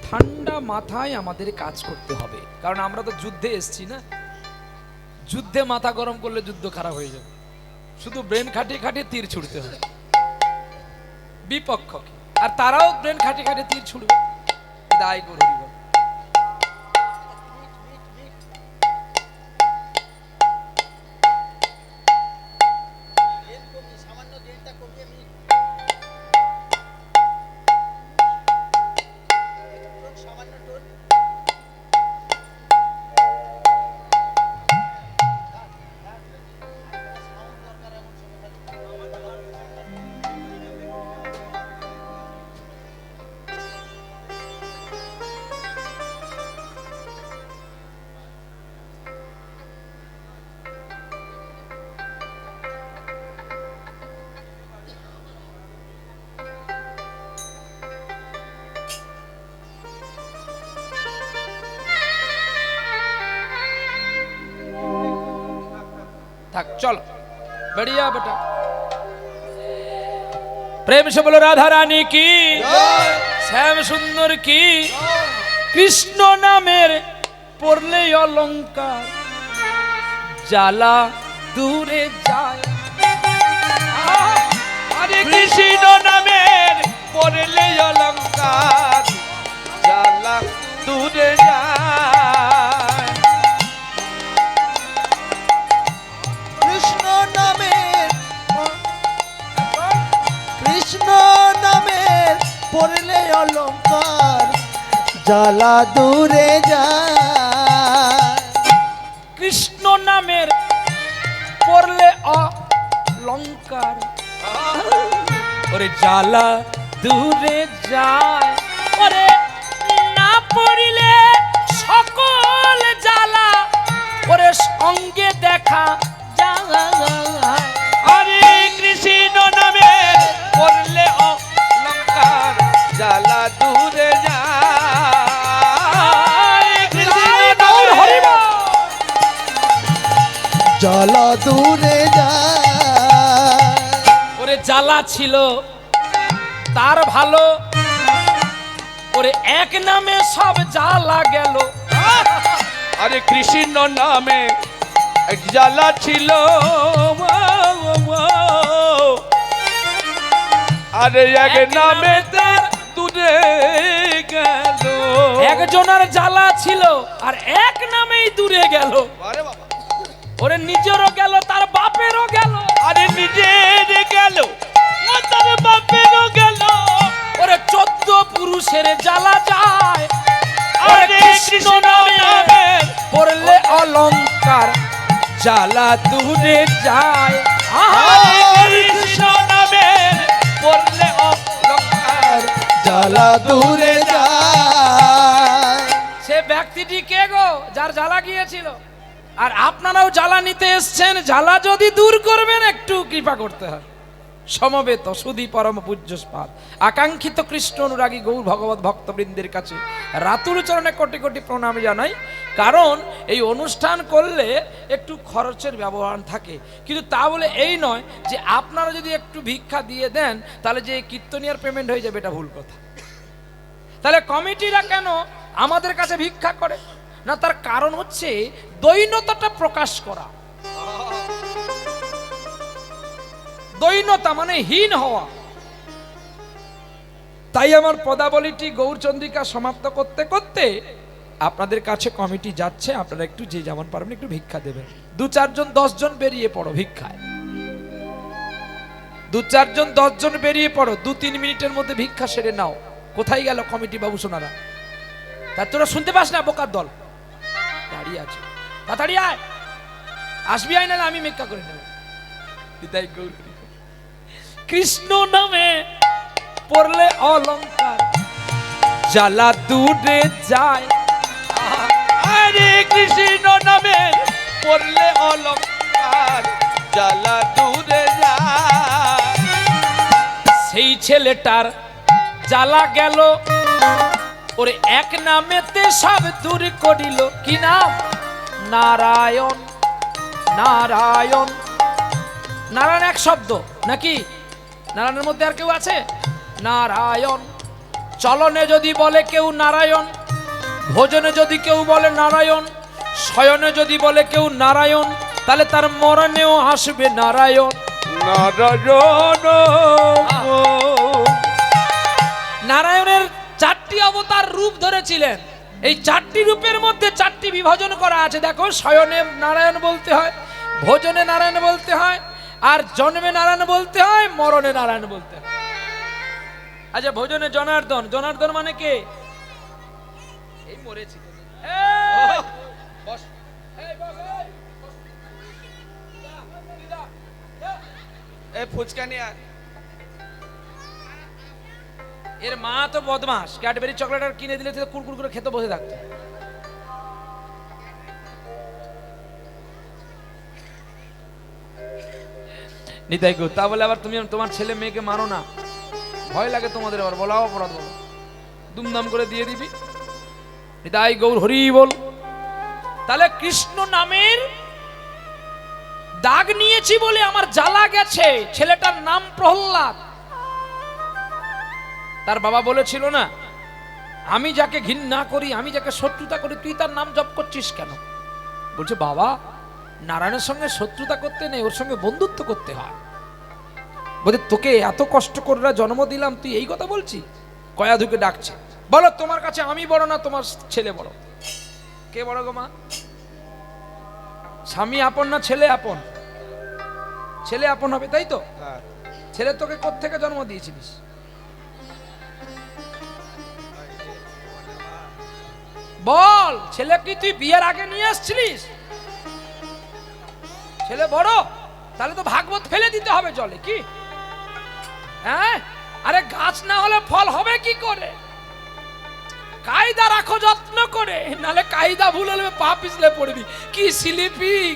ঠান্ডা মাথায় আমাদের কাজ করতে হবে, কারণ আমরা তো যুদ্ধে এসেছি না। যুদ্ধে মাথা গরম করলে যুদ্ধ খারাপ হয়ে যাবে, শুধু ব্রেন খাটিয়ে খাটিয়ে তীর ছুড়তে হবে বিপক্ষকে, আর তারাও ব্রেন খাটিয়ে খাটিয়ে তীর ছুড়বে। দায় করো হরি বল। থাক, চলো बढ़िया बेटा। प्रेम से बोलो राधा रानी की, श्याम सुंदर की। কৃষ্ণ নামের পড়লে অলংকার জ্বালা দূরে যায়। হরে কৃষ্ণ নামের পড়লে অলঙ্কার জ্বালা দূরে যায়। কৃষ্ণ নামের পড়লে অলঙ্কার জ্বালা দূরে যায়। কৃষ্ণ নামের পড়লে অলংকার ওরে জ্বালা দূরে যায়। ওরে না পড়িলে সকল জ্বালা ওরে সঙ্গে দেখা যায়। হরে কৃষ্ণ নামের পড়লে অলঙ্কার জ্বালা দূরে যায়। কৃষ্ণ হরি নামের বল। জ্বালা দূরে যায়। ওরে জ্বালা ছিল তার ভালো, ওরে এক নামে সব জ্বালা গেল। আরে কৃষ্ণ নামে এক জ্বালা ছিল, আরে এক নামে তার দূরে গেল। একজনের জ্বালা ছিল আর এক নামেই দূরে গেল। আরে বাবা ওরে নিজেরও গেল তার বাপেরও গেল। আরে নিজের গেল ও তার বাপেরও গেল। ওরে 14 পুরুষের জ্বালা যায়। আরে কৃষ্ণ নামের পড়লে অলংকার জ্বালা দূরে যায়। আরে কৃষ্ণ নামের পড়লে অলঙ্কার জ্বালা দূরে যায়। সে ব্যক্তিটি কে গো যার জ্বালা গিয়েছিল? আর আপনারাও জ্বালা নিতে এসছেন, জ্বালা যদি দূর করবেন একটু কৃপা করতে হয়। সমবেত সুধী পরম পূজ্যস্পাদ আকাঙ্ক্ষিত কৃষ্ণ অনুরাগী গৌর ভগবত ভক্তবৃন্দের কাছে রাতুল চরণে কোটি কোটি প্রণাম জানাই। কারণ এই অনুষ্ঠান করলে একটু খরচের ব্যবহার থাকে, কিন্তু তা বলে এই নয় যে আপনারা যদি একটু ভিক্ষা দিয়ে দেন তাহলে যে কীর্তনিয়ার পেমেন্ট হয়ে যাবে, এটা ভুল কথা। তাহলে কমিটিরা কেন আমাদের কাছে ভিক্ষা করে না? তার কারণ হচ্ছে দৈন্যতাটা প্রকাশ করা। দৈন্যতা মানে হীন হওয়া। তাই আমার পদাবলীটি গৌরচন্দ্রিকা সমাপ্ত করতে করতে আপনাদের কাছে কমিটি যাচ্ছে, আপনারা একটু যে যেমন পারবেন একটু ভিক্ষা দেবেন। 2-4 জন 10 জন বেরিয়ে পড়ো ভিক্ষায়, 2-4 জন 10 জন বেরিয়ে পড়ো, 2-3 মিনিটের মধ্যে ভিক্ষা সেরে নাও। কোথায় গেল কমিটি বাবু সোনারা? তা তোরা শুনতে পাস না? বোকার দল দাঁড়িয়ে আছে, তাড়াতাড়ি আয়, আসবি আয়, নাহলে আমি ভিক্ষা করে নেব। তাই গৌর কৃষ্ণ নামে পড়লে অলংকার জ্বালা দূরে যায়। আরে কৃষ্ণ নামে পড়লে অলংকার জ্বালা দূরে যায়। সেই ছেলেটার জ্বালা গেল, ওরে এক নামেতে সব দূর করিল। কি নাম? নারায়ণ। নারায়ণ, নারায়ণ এক শব্দ নাকি? নারায়ণের মধ্যে আর কেউ আছে? নারায়ণ। চলনে যদি বলে কেউ নারায়ণ, ভোজনে যদি কেউ বলে নারায়ণ, শয়নে যদি বলে কেউ নারায়ণ, তাহলে তার মরণেও আসবে নারায়ণ। নারায়ণ নারায়ণের 4টি অবতার রূপ ধরেছিলেন। এই 4টি রূপের মধ্যে 4টি বিভাজন করা আছে। দেখো, শয়নে নারায়ণ বলতে হয়, ভোজনে নারায়ণ বলতে হয়, আর জন্মে নারায়ণ বলতে হয়, মরণে নারায়ণ বলতে হয়। আচ্ছা, ভোজনে জনার্দন। জনার্দন মানে কে? এই মরেছি। এই, বস। এই, বস, এই, বস। যা, যা, যা। এই ফুচকা নিয়ে আয়। এর মা তো বদমাস, ক্যাডবেরি চকলেট আর কিনে দিলে তো কুরকুর করে খেতে বসে থাকতো। নিতাই গো, তা বলে আবার তুমি তোমার ছেলে মেয়েকে মারো না, ভয় লাগে তোমাদের, আবার বলাও অপরাধ, বলো দুমদাম করে দিয়ে দিবি। নিতাই গৌর হরি বল। তাহলে কৃষ্ণ নামের দাগ নিয়েছি বলে আমার জ্বালা গেছে। ছেলেটার নাম প্রহ্লাদ। তার বাবা বলেছিল না, আমি যাকে ঘৃণা করি, আমি যাকে শত্রুতা করি, তুই তার নাম জপ করছিস কেন? বলছে, বাবা, নারায়ণের সঙ্গে শত্রুতা করতে নেই, ওর সঙ্গে বন্ধুত্ব করতে হয়। বলছে, তোকে এত কষ্ট করে জন্ম দিলাম, তুই এই কথা বলছিস? কয়াধুকে ডাকছে, বলো তোমার কাছে আমি বড় না তোমার ছেলে বড়? কে বড় গো মা? স্বামী আপন না ছেলে আপন? ছেলে আপন হবে, তাই তো? হ্যাঁ। ছেলে তোকে কোত্থেকে জন্ম দিয়েছিলিস? বল, ছেলে কি তুই বিয়ের আগে নিয়ে আসছিলিস? ছেলে বড়, তাহলে তো ভাগবত ফেলে দিতে হবে জলে, কি? হ্যাঁ, আরে গাছ না হলে ফল হবে কি করে? কায়দা রাখো যত্ন করে, নালে কায়দা ভুল হলে পা পিছলে পড়বি। কি স্লিপিং,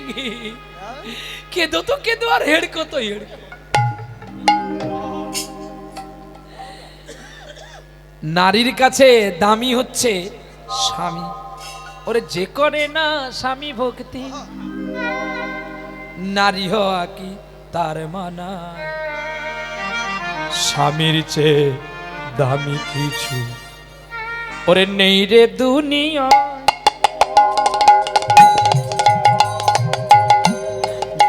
কেঁদো তো কেঁদো আর হেড়কো তো হেড়কো। নারীর কাছে দামি হচ্ছে স্বামী। ওরে যে করে না স্বামী ভক্তি, নারী হওয়া কি তার মানা? স্বামীর চেয়ে দামি কিছু ওরে নেই রে দুনিয়া।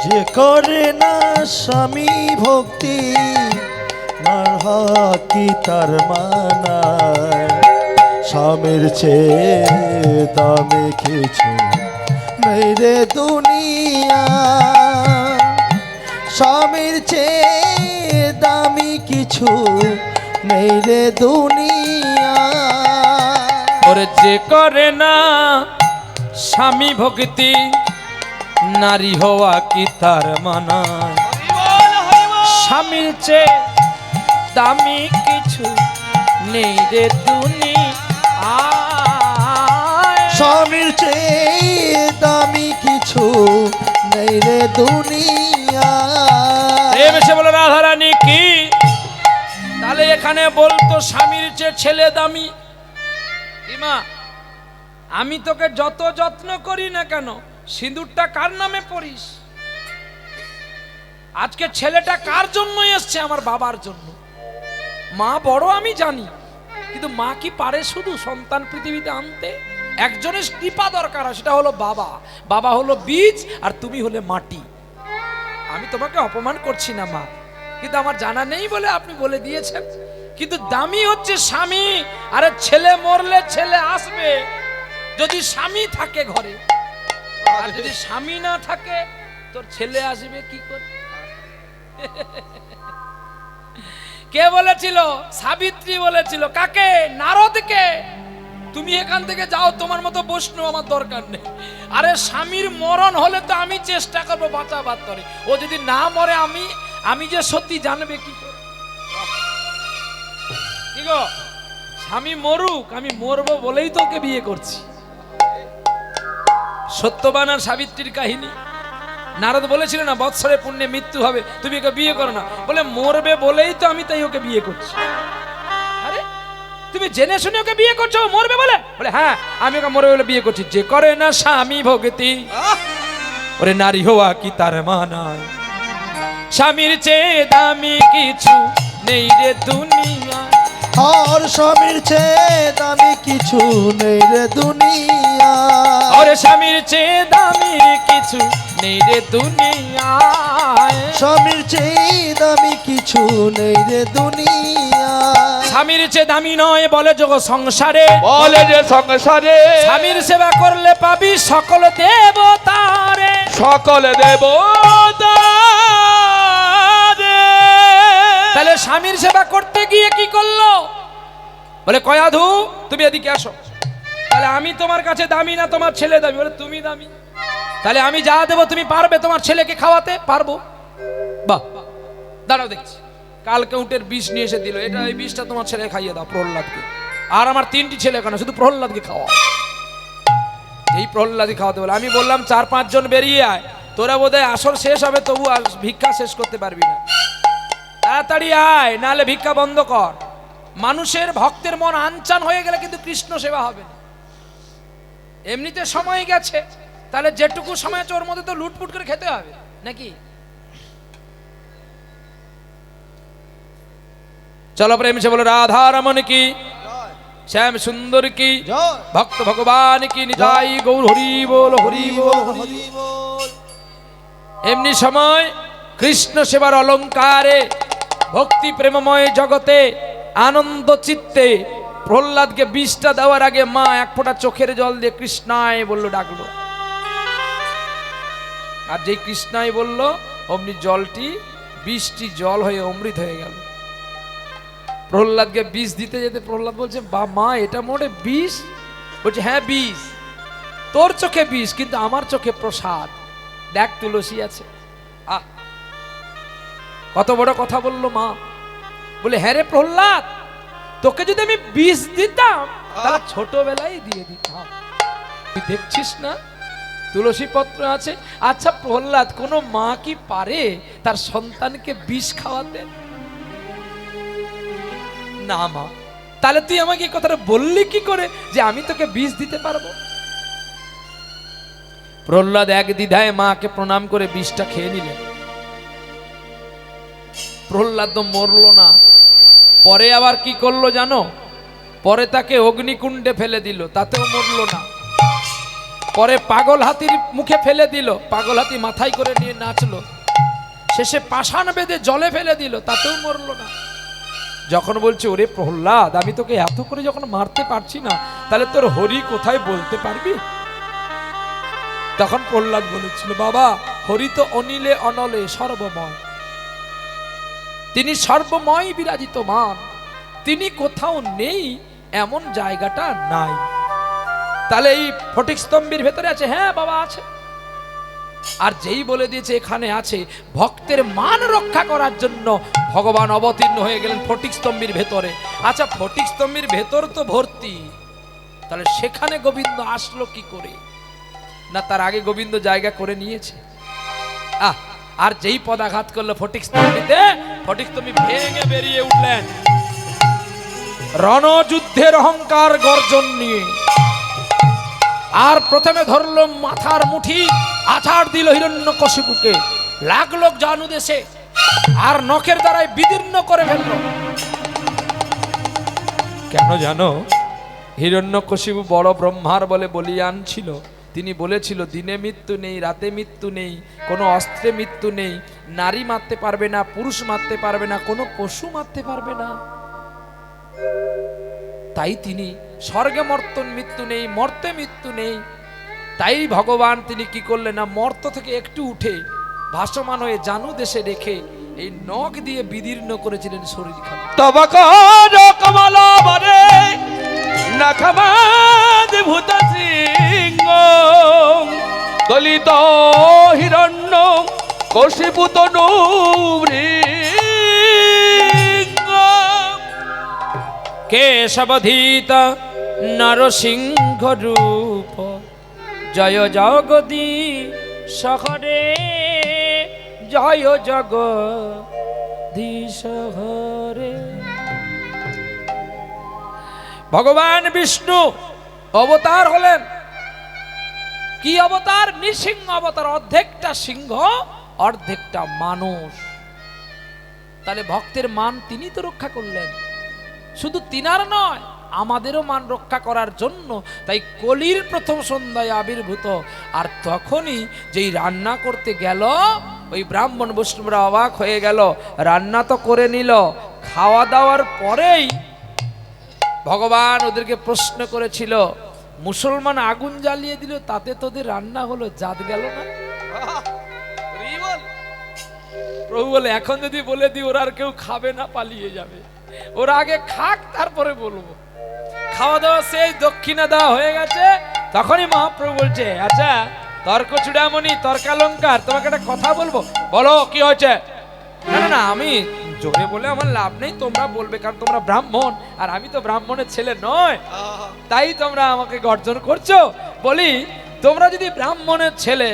যে করে না স্বামী ভক্তি, নার কি তার মানায়? স্বামীর চেয়ে দামি কিছু নেই রে দুনিয়া। স্বামীর চেয়ে দামি কিছু নেই রে দুনিয়া। ওরে যে করে না স্বামী ভক্তি, নারী হওয়া কি তার মানা? স্বামীর চেয়ে দামি কিছু নেই রে দুনিয়া। স্বামীর চেয়ে দামি কিছু নেই রে দুনিয়া। এসে বলে রাধারানী কি? তাহলে এখানে বলতো স্বামীর চেয়ে ছেলে দামি। মা, আমি তোকে যত যত্ন করি না কেন, সিঁদুরটা কার নামে পরিস? আজকে ছেলেটা কার জন্য এসছে? আমার বাবার জন্য। মা বড় আমি জানি, কিন্তু মা কি পারে শুধু সন্তান পৃথিবীতে আনতে? একজনের কৃপা দরকার, সেটা হলো বাবা। বাবা হলো বীজ আর তুমি হলে মাটি। আমি তোমাকে অপমান করছি না মা, কিন্তু আমার জানা নেই বলে আপনি বলে দিয়েছেন। কিন্তু দামি হচ্ছে স্বামী। আরে ছেলে মরলে ছেলে আসবে যদি স্বামী থাকে ঘরে, আর যদি স্বামী না থাকে তোর ছেলে আসবে কি করে? কে বলেছিল? সাবিত্রী বলেছিল। কাকে? নারদকে। তুমি এখান থেকে যাও, তোমার মতো বৈষ্ণব আমার দরকার নেই। আরে স্বামীর মরণ হলে তো আমি চেষ্টা করবো বাঁচাবার করে, ও যদি না মরে আমি যে সত্যি জানবে কি করে? কি গো, স্বামী মরুক, আমি মরবো বলেই তো ওকে বিয়ে করছি। সত্যবান আর সাবিত্রীর কাহিনী। নারদ বলেছিল না বৎসরে পুণ্যে মৃত্যু হবে, তুমি ওকে বিয়ে করো না, বলে মরবে বলেই তো আমি তাই ওকে বিয়ে করছি। আরে তুমি জেনে শুনে ওকে বিয়ে করছো, মরবে বলে? বলে হ্যাঁ, আমি ওকে মরবে বলে বিয়ে করছি। যে করে না স্বামী ভক্তি, ওরে নারী হওয়া কি তার মানায়? স্বামীর চেয়ে দামি কিছু নেই রে দুনিয়া। আর স্বামীর চেয়ে দামি কিছু নেই রে দুনিয়া। ওরে স্বামীর চেয়ে দামি কিছু নেই রে দুনিয়ায়। স্বামীর চেয়ে দামি কিছু নেই রে দুনিয়া। স্বামীর চেয়ে দামি নয় বলে যোগ সংসারে, বলে যে সংসারে স্বামীর সেবা করলে পাবি সকল দেবতারে। সকল দেবতারে। তাহলে স্বামীর সেবা করতে গিয়ে কি করলো? বলে কয়াধু তুমি এদিকে আসো। তাহলে আমি তোমার কাছে দামি না তোমার ছেলে দামি? বলে তুমি দামি। তাহলে আমি যা দেবো তুমি পারবে তোমার ছেলেকে খাওয়াতে? পারবো। বাহ, দাঁড়াও দেখছি। কালকে উটের বিষ নিয়ে এসে দিল, এটা এই বিষটা তোমার ছেলে খাইয়ে দাও প্রহ্লাদকে। আর আমার 3টি ছেলে কেন, শুধু প্রহ্লাদকে খাওয়া। এই প্রহ্লাদই খাওয়াতে বলে। আমি বললাম 4-5 জন বেরিয়ে আয়, তোরা বোধহয় আসর শেষ হবে তবু আর ভিক্ষা শেষ করতে পারবি না। তাড়াতাড়ি আয়, নাহলে ভিক্ষা বন্ধ কর। মানুষের ভক্তের মন আনচান হয়ে গেলে কিন্তু কৃষ্ণ সেবা হবে না। এমনিতে সময় গেছে, তাহলে যেটুকু সময় আছে ওর মধ্যে তো লুটপুট করে খেতে হবে নাকি? চলো প্রেম সে বলো রাধা রমন কি, শ্যাম সুন্দর কি, ভক্ত ভগবান কি, নিতাই গৌর হরি বল হরি বল হরি বল। এমনি সময় কৃষ্ণ সেবার অলঙ্কারে ভক্তি প্রেমময় জগতে আনন্দ চিত্তে প্রহ্লাদকে বিষটা দেওয়ার আগে মা এক ফোঁটা চোখের জল দিয়ে কৃষ্ণায় বললো, ডাকলো। আর যেই কৃষ্ণায় বললো, অমনি জলটি বিষটি জল হয়ে অমৃত হয়ে গেল। প্রহ্লাদকে বিষ দিতে যেতে প্রহ্লাদ বলছে, বা মা এটা মোটে বিষ? বলছে হ্যাঁ বিষ, তোর চোখে বিষ, কিন্তু আমার চোখে প্রসাদ। দেখ তুলসী আছে। আহ, কত বড় কথা বললো মা। বলে হ্যাঁ রে প্রহ্লাদ, তোকে যদি আমি বিষ দিতাম তাহলে ছোটবেলায় দিয়ে দিতাম। তুই দেখছিস না তুলসী পত্র আছে। আচ্ছা প্রহ্লাদ, কোন মা কি পারে তার সন্তানকে বিষ খাওয়াতে? না মা। তাহলে তুই আমাকে এই কথাটা বললি কি করে যে আমি তোকে বিষ দিতে পারবো? প্রহ্লাদ এক দ্বিধায় মাকে প্রণাম করে বিষটা খেয়ে নিলেন। প্রহ্লাদ তো মরলো না, পরে আবার কি করলো জানো? পরে তাকে অগ্নিকুণ্ডে ফেলে দিল, তাতেও মরলো না। পরে পাগল হাতির মুখে ফেলে দিল, পাগল হাতি মাথায় করে নিয়ে নাচলো। শেষে পাষাণ বেঁধে জলে ফেলে দিল, তাতেও মরলো না। যখন বলছে ওরে প্রহ্লাদ, আমি তোকে এত করে যখন মারতে পারছি না, তাহলে তোর হরি কোথায় বলতে পারবি? তখন প্রহ্লাদ বলেছিল, বাবা হরি তো অনিলে অনলে সর্বময়, তিনি সর্বময় বিরাজিত মান, তিনি কোথাও নেই এমন জায়গাটা নাই। তাহলে এই ফটিক স্তম্ভের ভেতরে আছে? হ্যাঁ বাবা আছে। আর যেই বলে দিয়েছে এখানে আছে, ভক্তের মান রক্ষা করার জন্য ভগবান অবতীর্ণ হয়ে গেলেন ফটিক স্তম্ভের ভেতরে। আচ্ছা ফটিক স্তম্ভের ভেতর তো ভর্তি, তাহলে সেখানে গোবিন্দ আসলো কি করে? না তার আগে গোবিন্দ জায়গা করে নিয়েছে? আর যেই পদাঘাত করলো ফটিক স্তম্ভীতে, ফটিক স্তম্ভী ভেঙে বেরিয়ে উঠলেন রণযুদ্ধের অহংকার গর্জন নিয়ে। আর প্রথমে ধরলো মাথার মুঠি, আছাড় দিল হিরণ্যকশিপুকে, লাগলো জানু দেশে, আর নখের দ্বারাই বিদীর্ণ করে ফেলল। কেন জানো? হিরণ্যকশিপু বড় ব্রহ্মার বলে বলিয়ান ছিল। তিনি বলেছিল দিনে মৃত্যু নেই, রাতে মৃত্যু নেই, কোনো অস্ত্রে মৃত্যু নেই, নারী মারতে পারবে না, পুরুষ মারতে পারবে না, কোনো পশু মারতে পারবে না। তাই তিনি স্বর্গে মর্তন মৃত্যু নেই, মর্তে মৃত্যু নেই। তাই ভগবান তিনি কি করলেন না, মর্ত থেকে একটু উঠে ভাসমান হয়ে জানু দেশে রেখে এই নখ দিয়ে বিদীর্ণ করেছিলেন শরীর খানি। তব কমলা বরে নখমাদ ভূত সিংহ দলিত হিরণ্য কশিপু তনু ভৃঙ্গ। কেশবধীত নরসিংহ রূপ জয় জগদী শহরে, জয় জগদীশ হরে। ভগবান বিষ্ণু অবতার হলেন। কি অবতার? নৃসিংহ অবতার। অর্ধেকটা সিংহ, অর্ধেকটা মানুষ। তাহলে ভক্তের মান তিনি তো রক্ষা করলেন। শুধু তিনার নয়, আমাদেরও মান রক্ষা করার জন্য তাই কলির প্রথম সন্ধ্যায় আবির্ভূত। আর তখনই যেই রান্না করতে গেল, ওই ব্রাহ্মণ বৈষ্ণবরা অবাক হয়ে গেল। রান্না তো করে নিল, খাওয়া দাওয়ার পরেই ভগবান ওদেরকে প্রশ্ন করেছিল, মুসলমান আগুন জ্বালিয়ে দিল, তাতে তোদের রান্না হলো, জাত গেল না? প্রভু বলে, এখন যদি বলে দিই ওরা আর কেউ খাবে না, পালিয়ে যাবে। ওরা আগে খাক, তারপরে বলবো। খাওয়া দাওয়া সেই দক্ষিণা দেওয়া হয়ে গেছে। তখনই মহাপ্রভু বলছে, আচ্ছা তর্ক চূড়ামণি, তর্কালঙ্কার, তোমাকে একটা কথা বলবো, বলো কি হয়েছে? না না না, আমি জোরে বলে আমার লাভ নেই, তোমরা বলবে, কারণ তোমরা ব্রাহ্মণ আর আমি তো ব্রাহ্মণের ছেলে নয়, তাই তোমরা আমাকে গর্জন করছো। বলি, তোমরা যদি ব্রাহ্মণের ছেলে,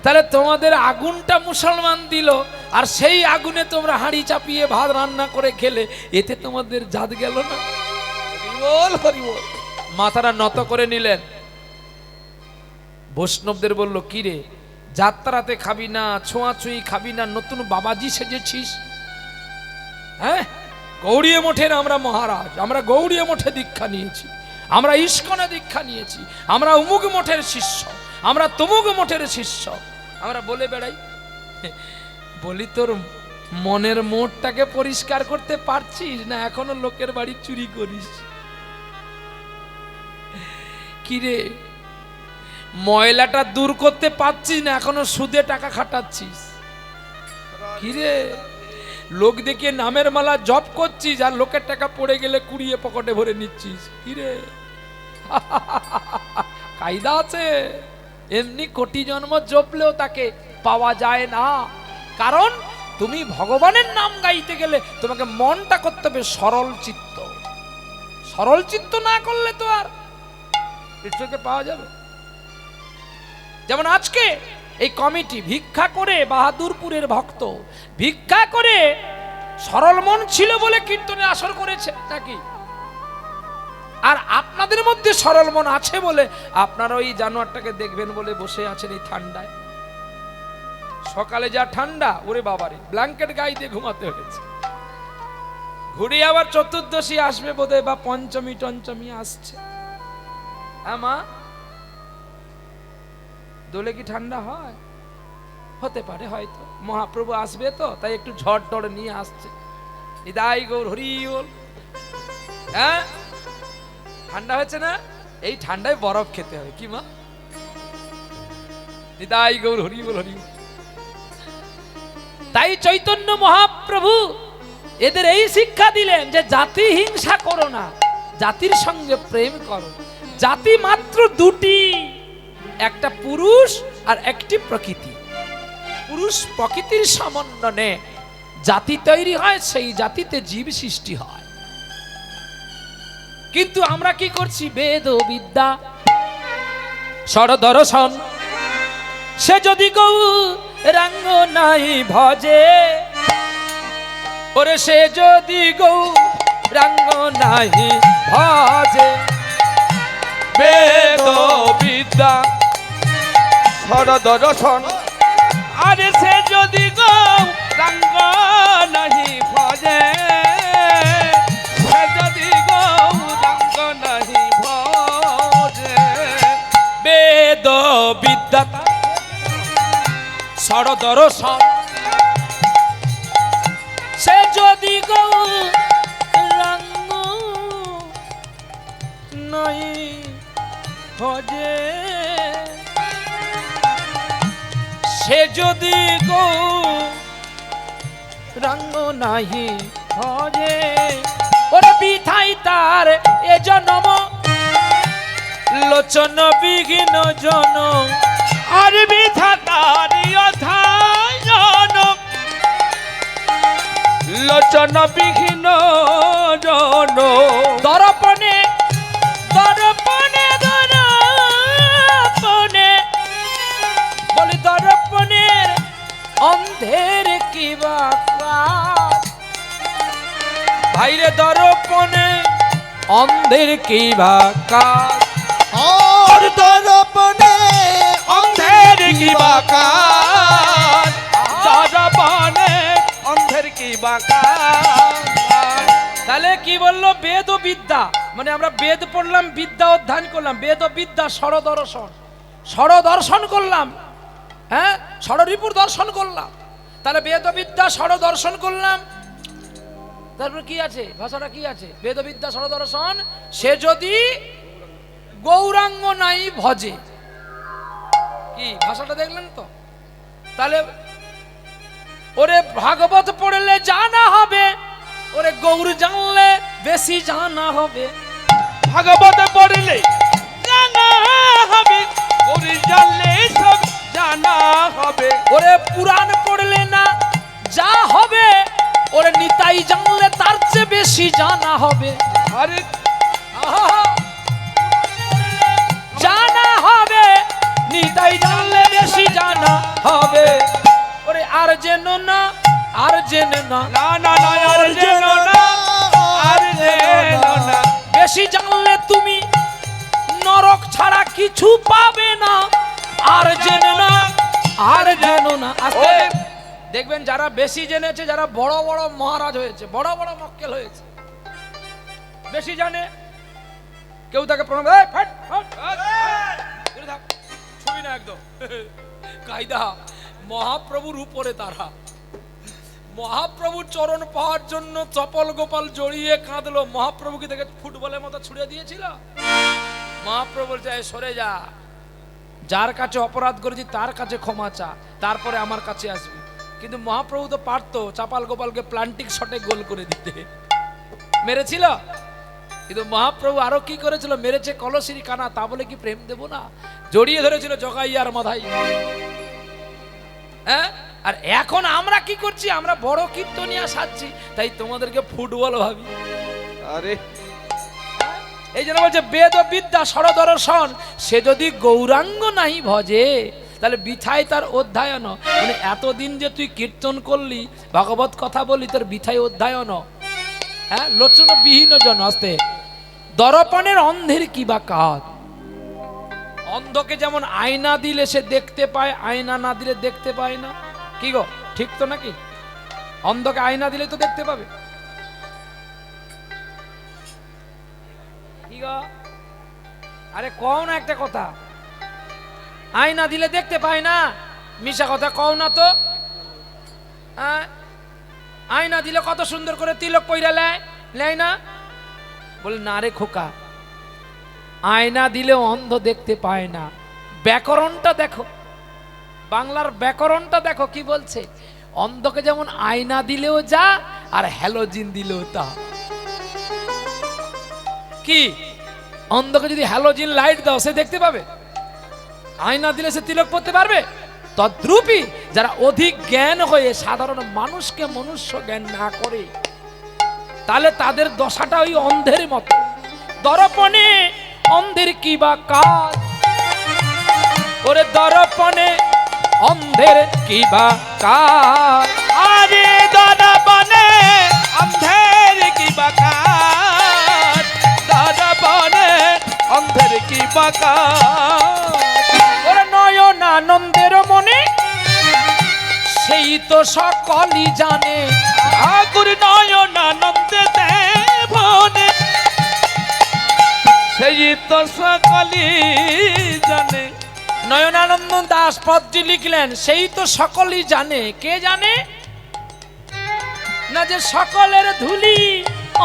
তাহলে তোমাদের আগুনটা মুসলমান দিল, আর সেই আগুনে তোমরা হাঁড়ি চাপিয়ে ভাত রান্না করে খেলে, এতে তোমাদের জাত গেল না? মাথাটা নত করে নিলেন। বৈষ্ণবদের বলল, কি রে, যাত্রাতে খাবি না, ছোঁয়াছুঁই খাবি না, নতুন বাবাজি সেজেছিস? হ্যাঁ, গৌড়ীয় মঠের আমরা মহারাজ, আমরা গৌড়ীয় মঠে দীক্ষা নিয়েছি, আমরা ইস্কনে দীক্ষা নিয়েছি, আমরা অমুক মঠের শিষ্য, আমরা তমুক মঠের শিষ্য, আমরা বলে বেড়াই। বলি, তোর মনের মোড়টাকে পরিষ্কার করতে পারছিস না? এখনো লোকের বাড়ি চুরি করিস? কিরে, ময়লাটা দূর করতে পারছিস না? এখনো সুদে টাকা খাটাচ্ছিস? কিরে, লোক দেখিয়ে নামের মালা জপ করছিস, আর লোকের টাকা পড়ে গেলে কুড়িয়ে পকেটে ভরে নিচ্ছিস? কিরে, কায়দা আছে। এমনি কোটি জন্ম জপলেও তাকে পাওয়া যায় না। কারণ তুমি ভগবানের নাম গাইতে গেলে তোমাকে মনটা করতে হবে সরল চিত্ত। সরল চিত্ত না করলে তো আর ঈশ্বরকে পাওয়া যাবে? যেমন আজকে এই কমিটি ভিক্ষা করে, বাহাদুরপুরের ভক্ত ভিক্ষা করে সরল মন ছিল বলে কীর্তনে আসর করেছে নাকি? আর আপনাদের মধ্যে সরল মন আছে বলে আপনারা ওই জানোয়ারটাকে দেখবেন বলে বসে আছেন এই ঠান্ডায়। সকালে যা ঠান্ডা, ওরে বাবারে, ব্ল্যাঙ্কেট গায়ে দিয়ে ঘুমাতে হয়েছে। ঘুরে আবার চতুর্দশী আসবে বোধহয়, বা পঞ্চমী টঞ্চমী আসছে। মা, দোলে কি ঠান্ডা হয়? হতে পারে, হয়তো মহাপ্রভু আসবে তো, তাই একটু ঝড় টড় নিয়ে আসছে। নিতাই গৌর হরি বল। হ্যাঁ, ঠান্ডা হয়েছে না? এই ঠান্ডায় বরফ খেতে হবে কি মা? নিতাই গৌর হরি বল, হরি বল। তাই চৈতন্য মহাপ্রভু এদের এই শিক্ষা দিলেন যে জাতি হিংসা করো না, জাতির সঙ্গে প্রেম করো। জাতি মাত্র দুটি, একটা পুরুষ আর একটি প্রকৃতি। পুরুষ প্রকৃতির সমন্বয়ে জাতি তৈরি হয়, সেই জাতিতে জীব সৃষ্টি হয়। কিন্তু আমরা কি করছি? বেদ ও বিদ্যা সরদর্শন, সে যদি গৌরাঙ্গ নাই ভজে, ওরে সে যদি গৌরাঙ্গ নাই ভজে, বেদ বিদ্যা বিদ্যা সরদর্শন আরে সে যদি গৌরাঙ্গ নাহি ভজে সে যদি গৌরাঙ্গ নাহি ভজে বেদ বিদ্যা সরদর্শন সে যদি গৌরাঙ্গ নাই ভজে সে যদি গৌরাঙ্গ নাহি ভজে ওরে বিথাই তার এ জনম লোচন বিঘ্ন জন আর বিধাতারি অধায়ন লোচন বিঘ্ন জন দর্পণে দর্পণে দর্পণে বলি দর্পণের অন্ধের কি বা কাজ ভাইরে দর্পণে অন্ধের কি বা কাজ আর দর্পণে অন্ধের কি বাকার দর্পণে অন্ধের কি বাকার তাহলে কি বললো বেদ ও বিদ্যা মানে আমরা বেদ পড়লাম বিদ্যা অধ্যয়ন করলাম বেদ ও বিদ্যা সরদর্শন করলাম হ্যাঁ ষড়রিপুর দর্শন করলাম তাহলে বেদ ও বিদ্যা সরদর্শন করলাম তারপর কি আছে ভাষাটা কি আছে বেদ ও বিদ্যা সরদর্শন সে যদি গৌরাঙ্গ নাই ভজে কি ভাষাটা দেখলেন তো তাহলে ওরে ভাগবত পড়লে জানা হবে ওরে গৌর জানলে বেশি জানা হবে ভাগবত পড়লে জানা হবে গৌরী জানলে সব জানা হবে ওরে পুরাণ পড়লে না যা হবে ওরে নিতাই জানলে তার চেয়ে বেশি জানা হবে আরে আহা! জানা হবে নিতাই জানলে বেশি জানা হবে ওরে আর যেন না আর যেন না না না না আর যেন না আর যেন না বেশি জানলে তুমি নরক ছাড়া কিছু পাবে না আর যেন না আর যেন না আস্তে দেখবেন যারা বেশি জেনেছে যারা বড় বড় মহারাজ হয়েছে বড় বড় মক্কেল হয়েছে বেশি জানে কেউ তাকে প্রণাম এই ফাট ফাট দূরে থাক ছবি না একদম কায়দা মহাপ্রভুর উপরে তারা মহাপ্রভুর চরণ পাওয়ার জন্য চপল গোপাল জড়িয়ে কাঁদলো মহাপ্রভুকে দেখে ফুটবলের মতো ছুড়ে দিয়েছিল মহাপ্রভুর যায় সরে যা যার কাছে অপরাধ করেছি তার কাছে ক্ষমা চা তারপরে আমার কাছে আসবি কিন্তু মহাপ্রভু তো পারতো চাপাল গোপালকে প্লান্টিক শটে গোল করে দিতে মেরেছিল কিন্তু মহাপ্রভু আরো কি করেছিল মেরেছে কলসির কানা তা বলে কি প্রেম দেব না জড়িয়ে ধরেছিল জগাইয়ার মাথায় হ্যাঁ আর এখন আমরা কি করছি আমরা বড় কীর্তনিয়া সাজছি তাই তোমাদেরকে ফুটবল ভাবি আরে এই জন্য বলছে বেদ ও বিদ্যা সরদর্শন সে যদি গৌরাঙ্গ নাহি ভজে তাহলে বিছাই তার অধ্যায়ন মানে এতদিন যে তুই কীর্তন করলি ভগবত কথা বললি তোর বিছাই অধ্যায়ন হ্যাঁ লোচন বিহীন জন আস্তে দর্পণের অন্ধের কি বা কাজ অন্ধকে যেমন আয়না দিলে সে দেখতে পায় আয়না না দিলে দেখতে পায় না কি গো ঠিক তো নাকি অন্ধকে আয়না দিলে তো দেখতে পাবে কি গো আরে কও না একটা কথা আয়না দিলে দেখতে পায় না মিশা কথা কও না তো আয়না দিলে কত সুন্দর করে তিলক পইরা লেয় না বলে না রে খোকা আয়না দিলে অন্ধ দেখতে পায় না ব্যাকরণটা দেখো বাংলার ব্যাকরণটা দেখো কি বলছে অন্ধকে যেমন আয়না দিলেও যা আর হ্যালোজিন দিলেও তা কি অন্ধকে যদি হ্যালোজিন লাইট দাও সে দেখতে পাবে আয়না দিলে সে তিলক পড়তে পারবে তদ্রূপী যারা অধিক জ্ঞান হয়ে সাধারণ মানুষকে মনুষ্য জ্ঞান না করে তাহলে তাদের দশাটা ওই অন্ধের মতো দর্পণে অন্ধের কি বা কাজ ওরে দর্পণে অন্ধের কি বা কাজ আরে দর্পণে অন্ধের কি বাকার দর্পণে অন্ধের কি বাঁকা ওরে নয়ন আনন্দের মনে সেই তো সকলই জানে। ঠাকুর নয়ন আনন্দে দেবনে সেই তো সকলই জানে। নয়নানন্দ দাস পদটি লিখলেন সেই তো সকলই জানে। কে জানে না? যে সকলের ধুলি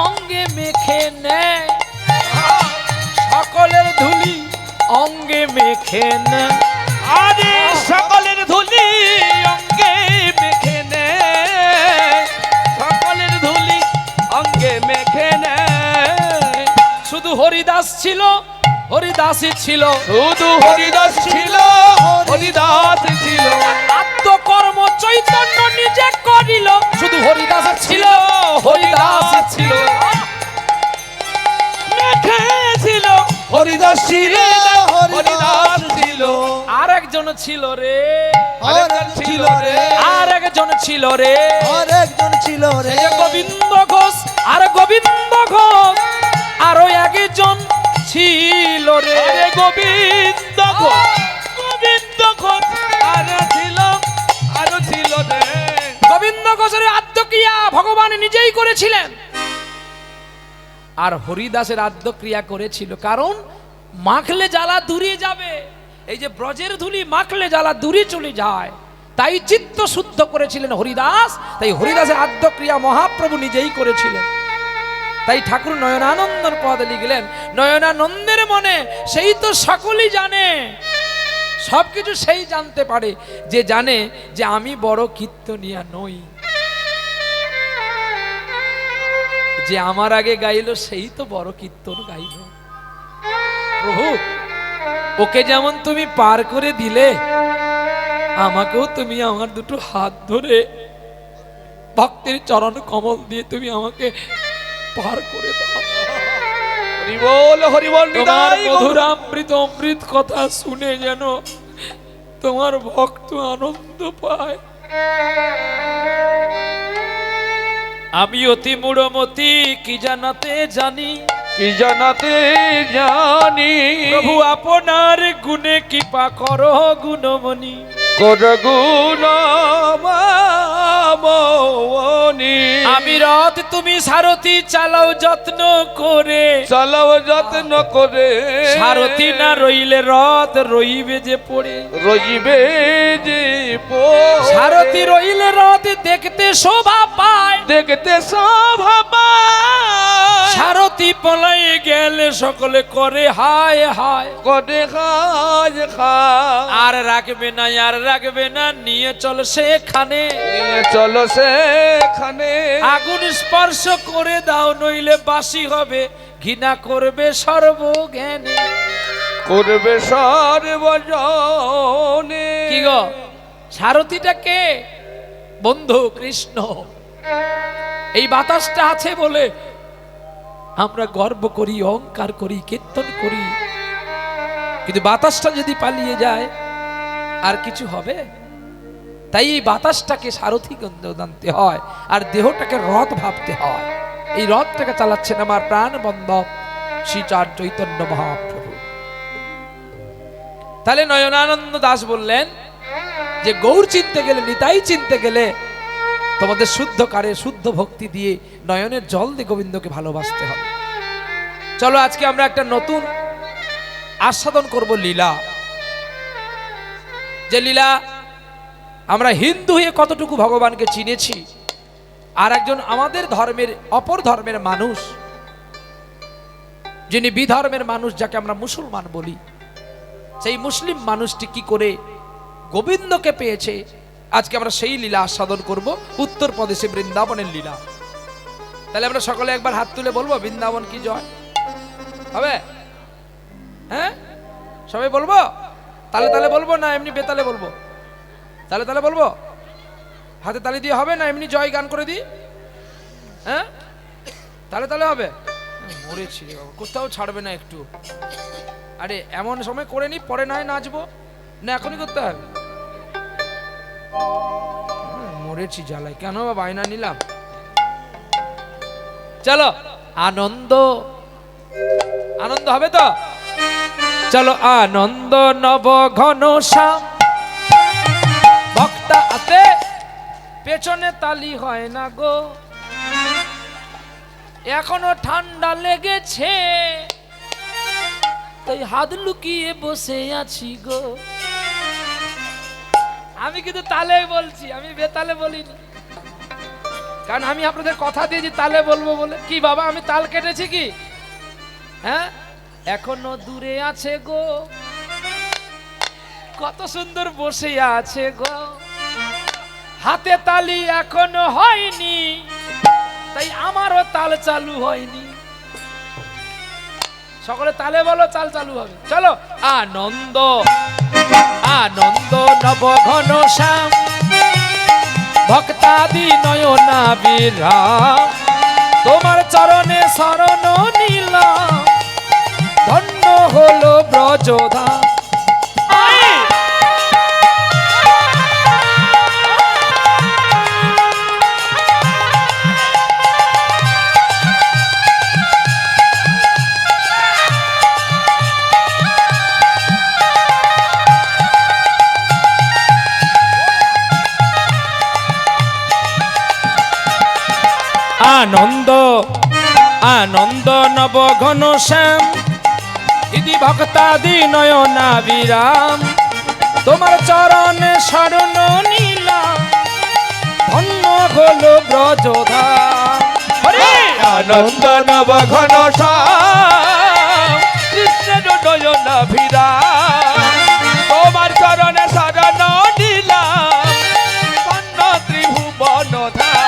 অঙ্গে মেখে নেয়, সকলের ধুলি অঙ্গে মেখে নেয়। আরে সকলের ধুলি অঙ্গে মেখে নে, সকলের ধুলি অঙ্গে মেখে নে। শুধু হরিদাস ছিল, হরিদাসই ছিল, শুধু হরিদাস ছিল, হরিদাস ছিল। আত্মকর্ম চৈতন্য নিজে করিল। শুধু হরিদাস ছিল, হরিদাস ছিল, মেখেছিল হরিদাস ছিল, হরিদাস ছিল। আর একজন ছিল রে, আরেকজন ছিল রে, আর একজন ছিল রে, আর একজন ছিল রে, এই যে গোবিন্দ ঘোষ, আর গোবিন্দ ঘোষ আরো একজন ছিল রে। আরে গোবিন্দ ঘোষ, গোবিন্দ ঘোষ আরো ছিল, আরো ছিল রে। গোবিন্দ ঘোষের আত্মক্রিয়া ভগবান নিজেই করেছিলেন, আর হরিদাসের আত্মক্রিয়া করেছিল। কারণ মাখলে জ্বালা দূরে যাবে। এই যে ব্রজের ধুলি মাখলে জ্বালা দূরে চলে যায়, তাই চিত্ত শুদ্ধ করেছিলেন হরিদাস। তাই হরিদাসের আত্মক্রিয়া মহাপ্রভু নিজেই করেছিলেন। তাই ঠাকুর নয়নানন্দর পদে লিখলেন নয়নানন্দের মনে সেই তো সকলই জানে। সবকিছু সেই জানতে পারে, যে জানে যে আমি বড় কীর্তনিয়া নই। যে আমার আগে গাইলো সেই তো বড় কীর্তন গাইলো। প্রভু, ওকে যেমন তুমি পার করে দিলে, আমাকেও তুমি আমার দুটো হাত ধরে ভক্তের চরণ কমল দিয়ে তুমি আমাকে পার করে দাও। হরি বল, হরি বল। তোমার নিতাই গৌর। মধুরামৃত অমৃত কথা শুনে যেন তোমার ভক্ত আনন্দ পায়। আমি অতি মূঢ়মতি, কি জানাতে জানি, কি জানাতে জানি, প্রভু আপনার গুণে কৃপা করো গুণমণি। কর গুণ মামনি। আমি রথ তুমি সারথি, চালাও যত্ন করে। চালাও যত্ন করে, সারথি না রইলে রথ রইবে যে পড়ে। রইবে যে পড়ে। সারথি রইলে রথ দেখতে শোভা পায়, দেখতে শোভা পায়। সারথি পলাই গেলে সকলে করে হায় হায়। করে খাজ খায়, আর রাখবে না, আর রাখবে না, নিয়ে চল সেখানে। নিয়ে চলো সেখানে। আগুন স্পর্শ করে দাও, নইলে বাসি হবে, ঘৃণা করবে সর্বজ্ঞানে। করবে সর্বজনে। কি গো, সারথিটা কে? বন্ধু কৃষ্ণ। এই বাতাসটা আছে বলে আমরা গর্ব করি, অহংকার করি, কীর্তন করি। কিন্তু বাতাসটা যদি পালিয়ে যায় আর কিছু হবে? তাই এই বাতাসটাকে সারথি জানতে হয়, আর দেহটাকে রথ ভাবতে হয়। এই রথটাকে চালাচ্ছেন আমার প্রাণ বন্ধব শ্রী চার চৈতন্য মহাপ্রভু। তাহলে নয়নানন্দ দাস বললেন যে গৌর চিনতে গেলে, নিতাই চিনতে গেলে তোমাদের শুদ্ধ কারে, শুদ্ধ ভক্তি দিয়ে, নয়নের জল দিয়ে গোবিন্দকে ভালোবাসতে হবে। চলো আজকে আমরা একটা নতুন আস্বাদন করব লীলা। যে লীলা আমরা হিন্দু হয়ে কতটুকু ভগবানকে চিনেছি, আর একজন আমাদের ধর্মের, অপর ধর্মের মানুষ, যিনি বিধর্মের মানুষ, যাকে আমরা মুসলমান বলি, সেই মুসলিম মানুষটি কি করে গোবিন্দকে পেয়েছে, আজকে আমরা সেই লীলা আস্বাদন করব, উত্তরপ্রদেশে বৃন্দাবনের লীলা। তাহলে আমরা সকলে একবার হাত তুলে বলবো বৃন্দাবন কি জয় হবে? হ্যাঁ, সবাই বলবো? তালে তালে বলবো না এমনি বেতালে বলবো? তালে তালে বলবো? হাতে তালি দিয়ে হবে না এমনি জয় গান করে দিই? হ্যাঁ, তালে তালে হবে? মরেছি রে বাবা, কোথাও ছাড়বে না একটু। আরে এমন সময় করে নি, পরে নয় নাচবো না, এখনই করতে হবে? মরেছি জ্বালায়, কেন বা বায়না নিলাম? চলো, আনন্দ আনন্দ হবে তো? চলো আনন্দ নব ঘন শ্যাম ভক্তা আতে পেছনে তালি হয় না গো, এখনো ঠান্ডা লেগেছে তাই হাত লুকিয়ে বসে আছি গো। আমি কিন্তু তালে বলছি, আমি বেতালে বলিনি, কারণ আমি আপনাদের কথা দিয়েছি তালে বলবো বলে। কি বাবা আমি তাল কেটেছি কি? হ্যাঁ, এখনো দূরে আছে গো, কত সুন্দর বসে আছে গো, হাতে তালি এখনো হয়নি তাই আমারও তাল চালু হয়নি। সকলে তালে বলো, চাল চালু হবে। চলো আনন্দ আনন্দ নব ঘন শ্যাম ভক্তাদি নয়না বিরাম, তোমার চরণে শরণ নিলাম, ধন্য হলো ব্রজধাম। আনন্দ আনন্দ নব ঘন শ্যাম ইতি ভক্তাদি নয়না বিরাম, তোমার চরণে শরণ নিলাম, ধন্য হলো ব্রজধাম। আনন্দ নব ঘন শ্যাম কৃষ্ণের নয়না বিরাম, তোমার চরণে শরণ নিলাম, ধন্য ত্রিভুবন ধাম।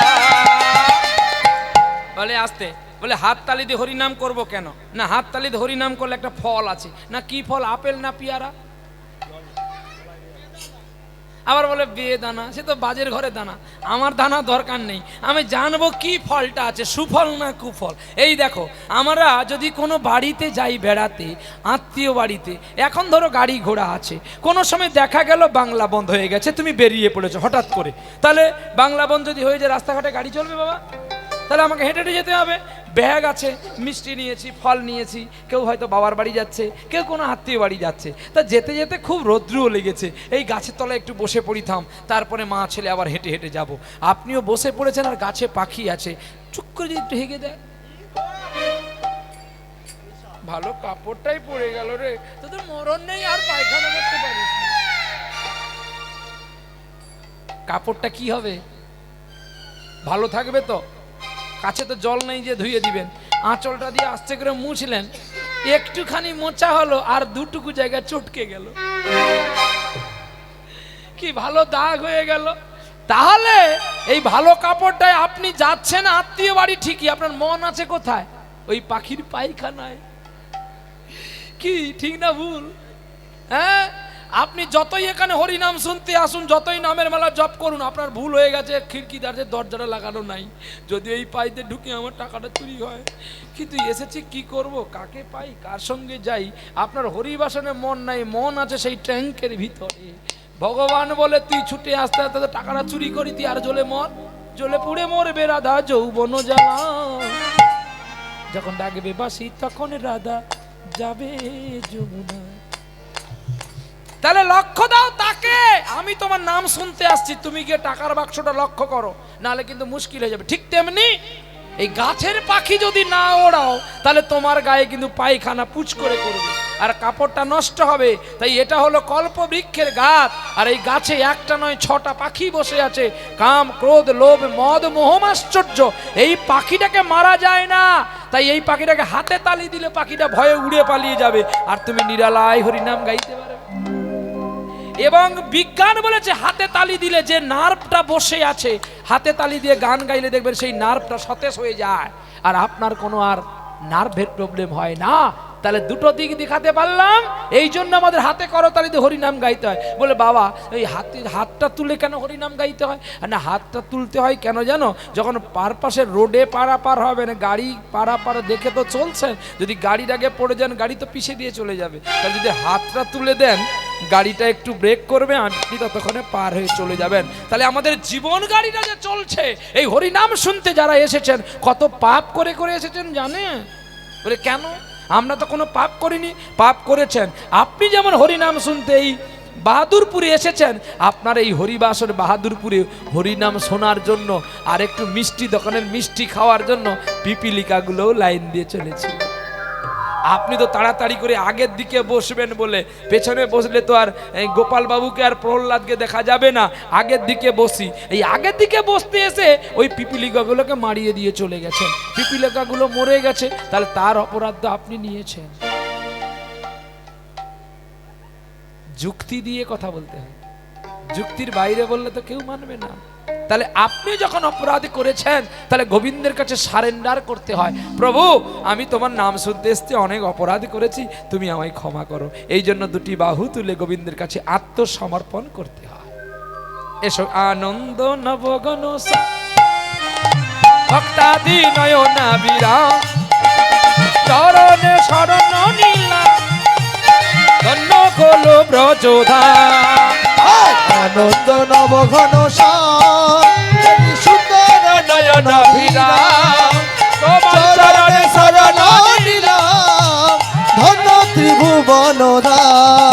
বলে আসতে বলে হাত তালি দিয়ে হরিনাম করব কেন? না, হাত তালি দিয়ে হরিনাম করলে একটা ফল আছে। না কি ফল? আপেল না পেয়ারা? আবার বলে বিয়ে দানা, সে তো বাজের ঘরে দানা, আমার দানা দরকার নেই, আমি জানবো কি ফলটা আছে, সুফল না কুফল। এই দেখো, আমরা যদি কোনো বাড়িতে যাই বেড়াতে, আত্মীয় বাড়িতে, এখন ধরো গাড়ি ঘোড়া আছে, কোনো সময় দেখা গেল বাংলা বন্ধ হয়ে গেছে, তুমি বেরিয়ে পড়েছো হঠাৎ করে, তাহলে বাংলা বন্ধ যদি হয়ে যায় রাস্তাঘাটে গাড়ি চলবে বাবা? তাহলে আমাকে হেঁটে হেঁটে যেতে হবে। ব্যাগ আছে, মিষ্টি নিয়েছি, ফল নিয়েছি, কেউ হয়তো বাবার বাড়ি যাচ্ছে, কেউ কোনো আত্মীয় বাড়ি যাচ্ছে, তা যেতে যেতে খুব রৌদ্রও লেগেছে, এই গাছের তলায় একটু বসে পড়িতাম, তারপরে মা ছেলে আবার হেঁটে হেঁটে যাব। আপনিও বসে পড়েছেন আর গাছে পাখি আছে, চুপ করে যদি একটু হেগে দেয়, ভালো কাপড়টাই পড়ে গেল রে, তোদের মরণ নেই আর পায়খানা করতে পারিস না। কাপড়টা কি হবে? ভালো থাকবে তো? কাছে তো জল নেই যে ধুয়ে দিবেন, আঁচলটা দিয়ে আস্তে করে মুছলেন, একটুখানি মোচা হলো আর দুটুকু জায়গা চটকে গেল, কি ভালো দাগ হয়ে গেল। তাহলে এই ভালো কাপড়টায় আপনি যাচ্ছেন আত্মীয় বাড়ি ঠিকই, আপনার মন আছে কোথায়? ওই পাখির পায়খানায়। কি ঠিক না ভুল? হ্যাঁ, আপনি যতই এখানে হরিনাম শুনতে আসুন, যতই নামের মেলা জপ করুন, আপনার ভুল হয়ে গেছে খিড়কি দরজাটা লাগানো নাই, যদি এই পাইতে ঢুকে আমার টাকাটা চুরি হয়। কিন্তু এসেছি কি করব, কাকে পাই, কার সঙ্গে যাই? আপনার হরিবাসনে মন নাই, মন আছে সেই ট্যাঙ্কের ভিতরে। ভগবান বলে তুই ছুটে আসতে আসতে টাকাটা চুরি করি, তুই আর জ্বলে মর, জ্বলে পুড়ে মরবে রাধা যৌবন জ্বালা, যখন ডাকবে বাসি তখন রাধা যাবে যমুনা। তাহলে লক্ষ্য দাও তাকে, আমি তোমার নাম শুনতে আসছি, তুমি গিয়ে টাকার বাক্সটা লক্ষ্য করো, নাহলে কিন্তু মুশকিল হয়ে যাবে। ঠিক তেমনি এই গাছের পাখি যদি না ওড়াও, তাহলে তোমার গায়ে কিন্তু পায়খানা পুচ করে করবে আর কাপড়টা নষ্ট হবে। তাই এটা হলো কল্প বৃক্ষের গাছ, আর এই গাছে একটা নয় 6টা পাখি বসে আছে, কাম ক্রোধ লোভ মদ মোহমাশ্চর্য। এই পাখিটাকে মারা যায় না, তাই এই পাখিটাকে হাতে তালি দিলে পাখিটা ভয়ে উড়ে পালিয়ে যাবে, আর তুমি নিরালায় হরিনাম গাইতে পারবে। এবং বিজ্ঞান বলেছে হাতে তালি দিলে যে নার্ভটা বসে আছে, হাতে তালি দিয়ে গান গাইলে দেখবেন সেই নার্ভটা সতেজ হয়ে যায়, আর আপনার কোনো আর নার্ভের প্রবলেম হয় না। তাহলে দুটো দিক দেখাতে পারলাম, এই জন্য আমাদের হাতে করতালি দিয়ে হরিনাম গাইতে হয়। বলে বাবা এই হাতটা তুলে কেন হরিনাম গাইতে হয়? না, হাতটা তুলতে হয় কেন জানো? যখন পারপাশে রোডে পারাপার হবে না, গাড়ি পারাপার দেখে তো চলছেন, যদি গাড়ির আগে পড়ে যান গাড়ি তো পিছিয়ে দিয়ে চলে যাবে, তাহলে যদি হাতটা তুলে দেন গাড়িটা একটু ব্রেক করবে, আপনি ততক্ষণে পার হয়ে চলে যাবেন। তাহলে আমাদের জীবন গাড়িটা যে চলছে, এই হরিনাম শুনতে যারা এসেছেন কত পাপ করে করে এসেছেন জানেন? বলে কেন? আমরা তো কোনো পাপ করিনি, পাপ করেছেন আপনি। যেমন হরিনাম শুনতে এই বাহাদুরপুরে এসেছেন, আপনার এই হরিবাসর বাহাদুরপুরে হরিনাম শোনার জন্য আর একটু মিষ্টি দোকানের মিষ্টি খাওয়ার জন্য পিপিলিকাগুলোও লাইন দিয়ে চলেছিল। আপনি তো তাড়াতাড়ি করে আগের দিকে বসবেন বলে, পেছনে বসলে তো আর এই গোপাল বাবুকে আর প্রহ্লাদকে দেখা যাবে না, আগের দিকে বসি। এই আগের দিকে বসতে এসে ওই পিপিলিকাগুলোকে মারিয়ে দিয়ে চলে গেছেন, পিপিলিকাগুলো মরে গেছে, তাহলে তার অপরাধ তো আপনি নিয়েছেন। যুক্তি দিয়ে কথা বলতে হয়, যুক্তির বাইরে বললে তো কেউ মানবে না। তাহলে আপনি যখন অপরাধ করেছেন, তাহলে গোবিন্দের কাছে সারেন্ডার করতে হয়। প্রভু, আমি তোমার নাম শুনতে এসেছি, অনেক অপরাধ করেছি, তুমি আমায় ক্ষমা করো। এই জন্য দুটি বাহু তুলে গোবিন্দের কাছে আত্মসমর্পণ করতে হয়। এসো আনন্দ নবগণ ভক্তাদি নয়না বিরাম, চরণে শরণ নীলা, ধন্য হলো ব্রজধাম। আনন্দ নবঘন সুন্দর নয়ন বিরাম, চরণে শরণ নিলাম, ধন্য ত্রিভুবন ধাম।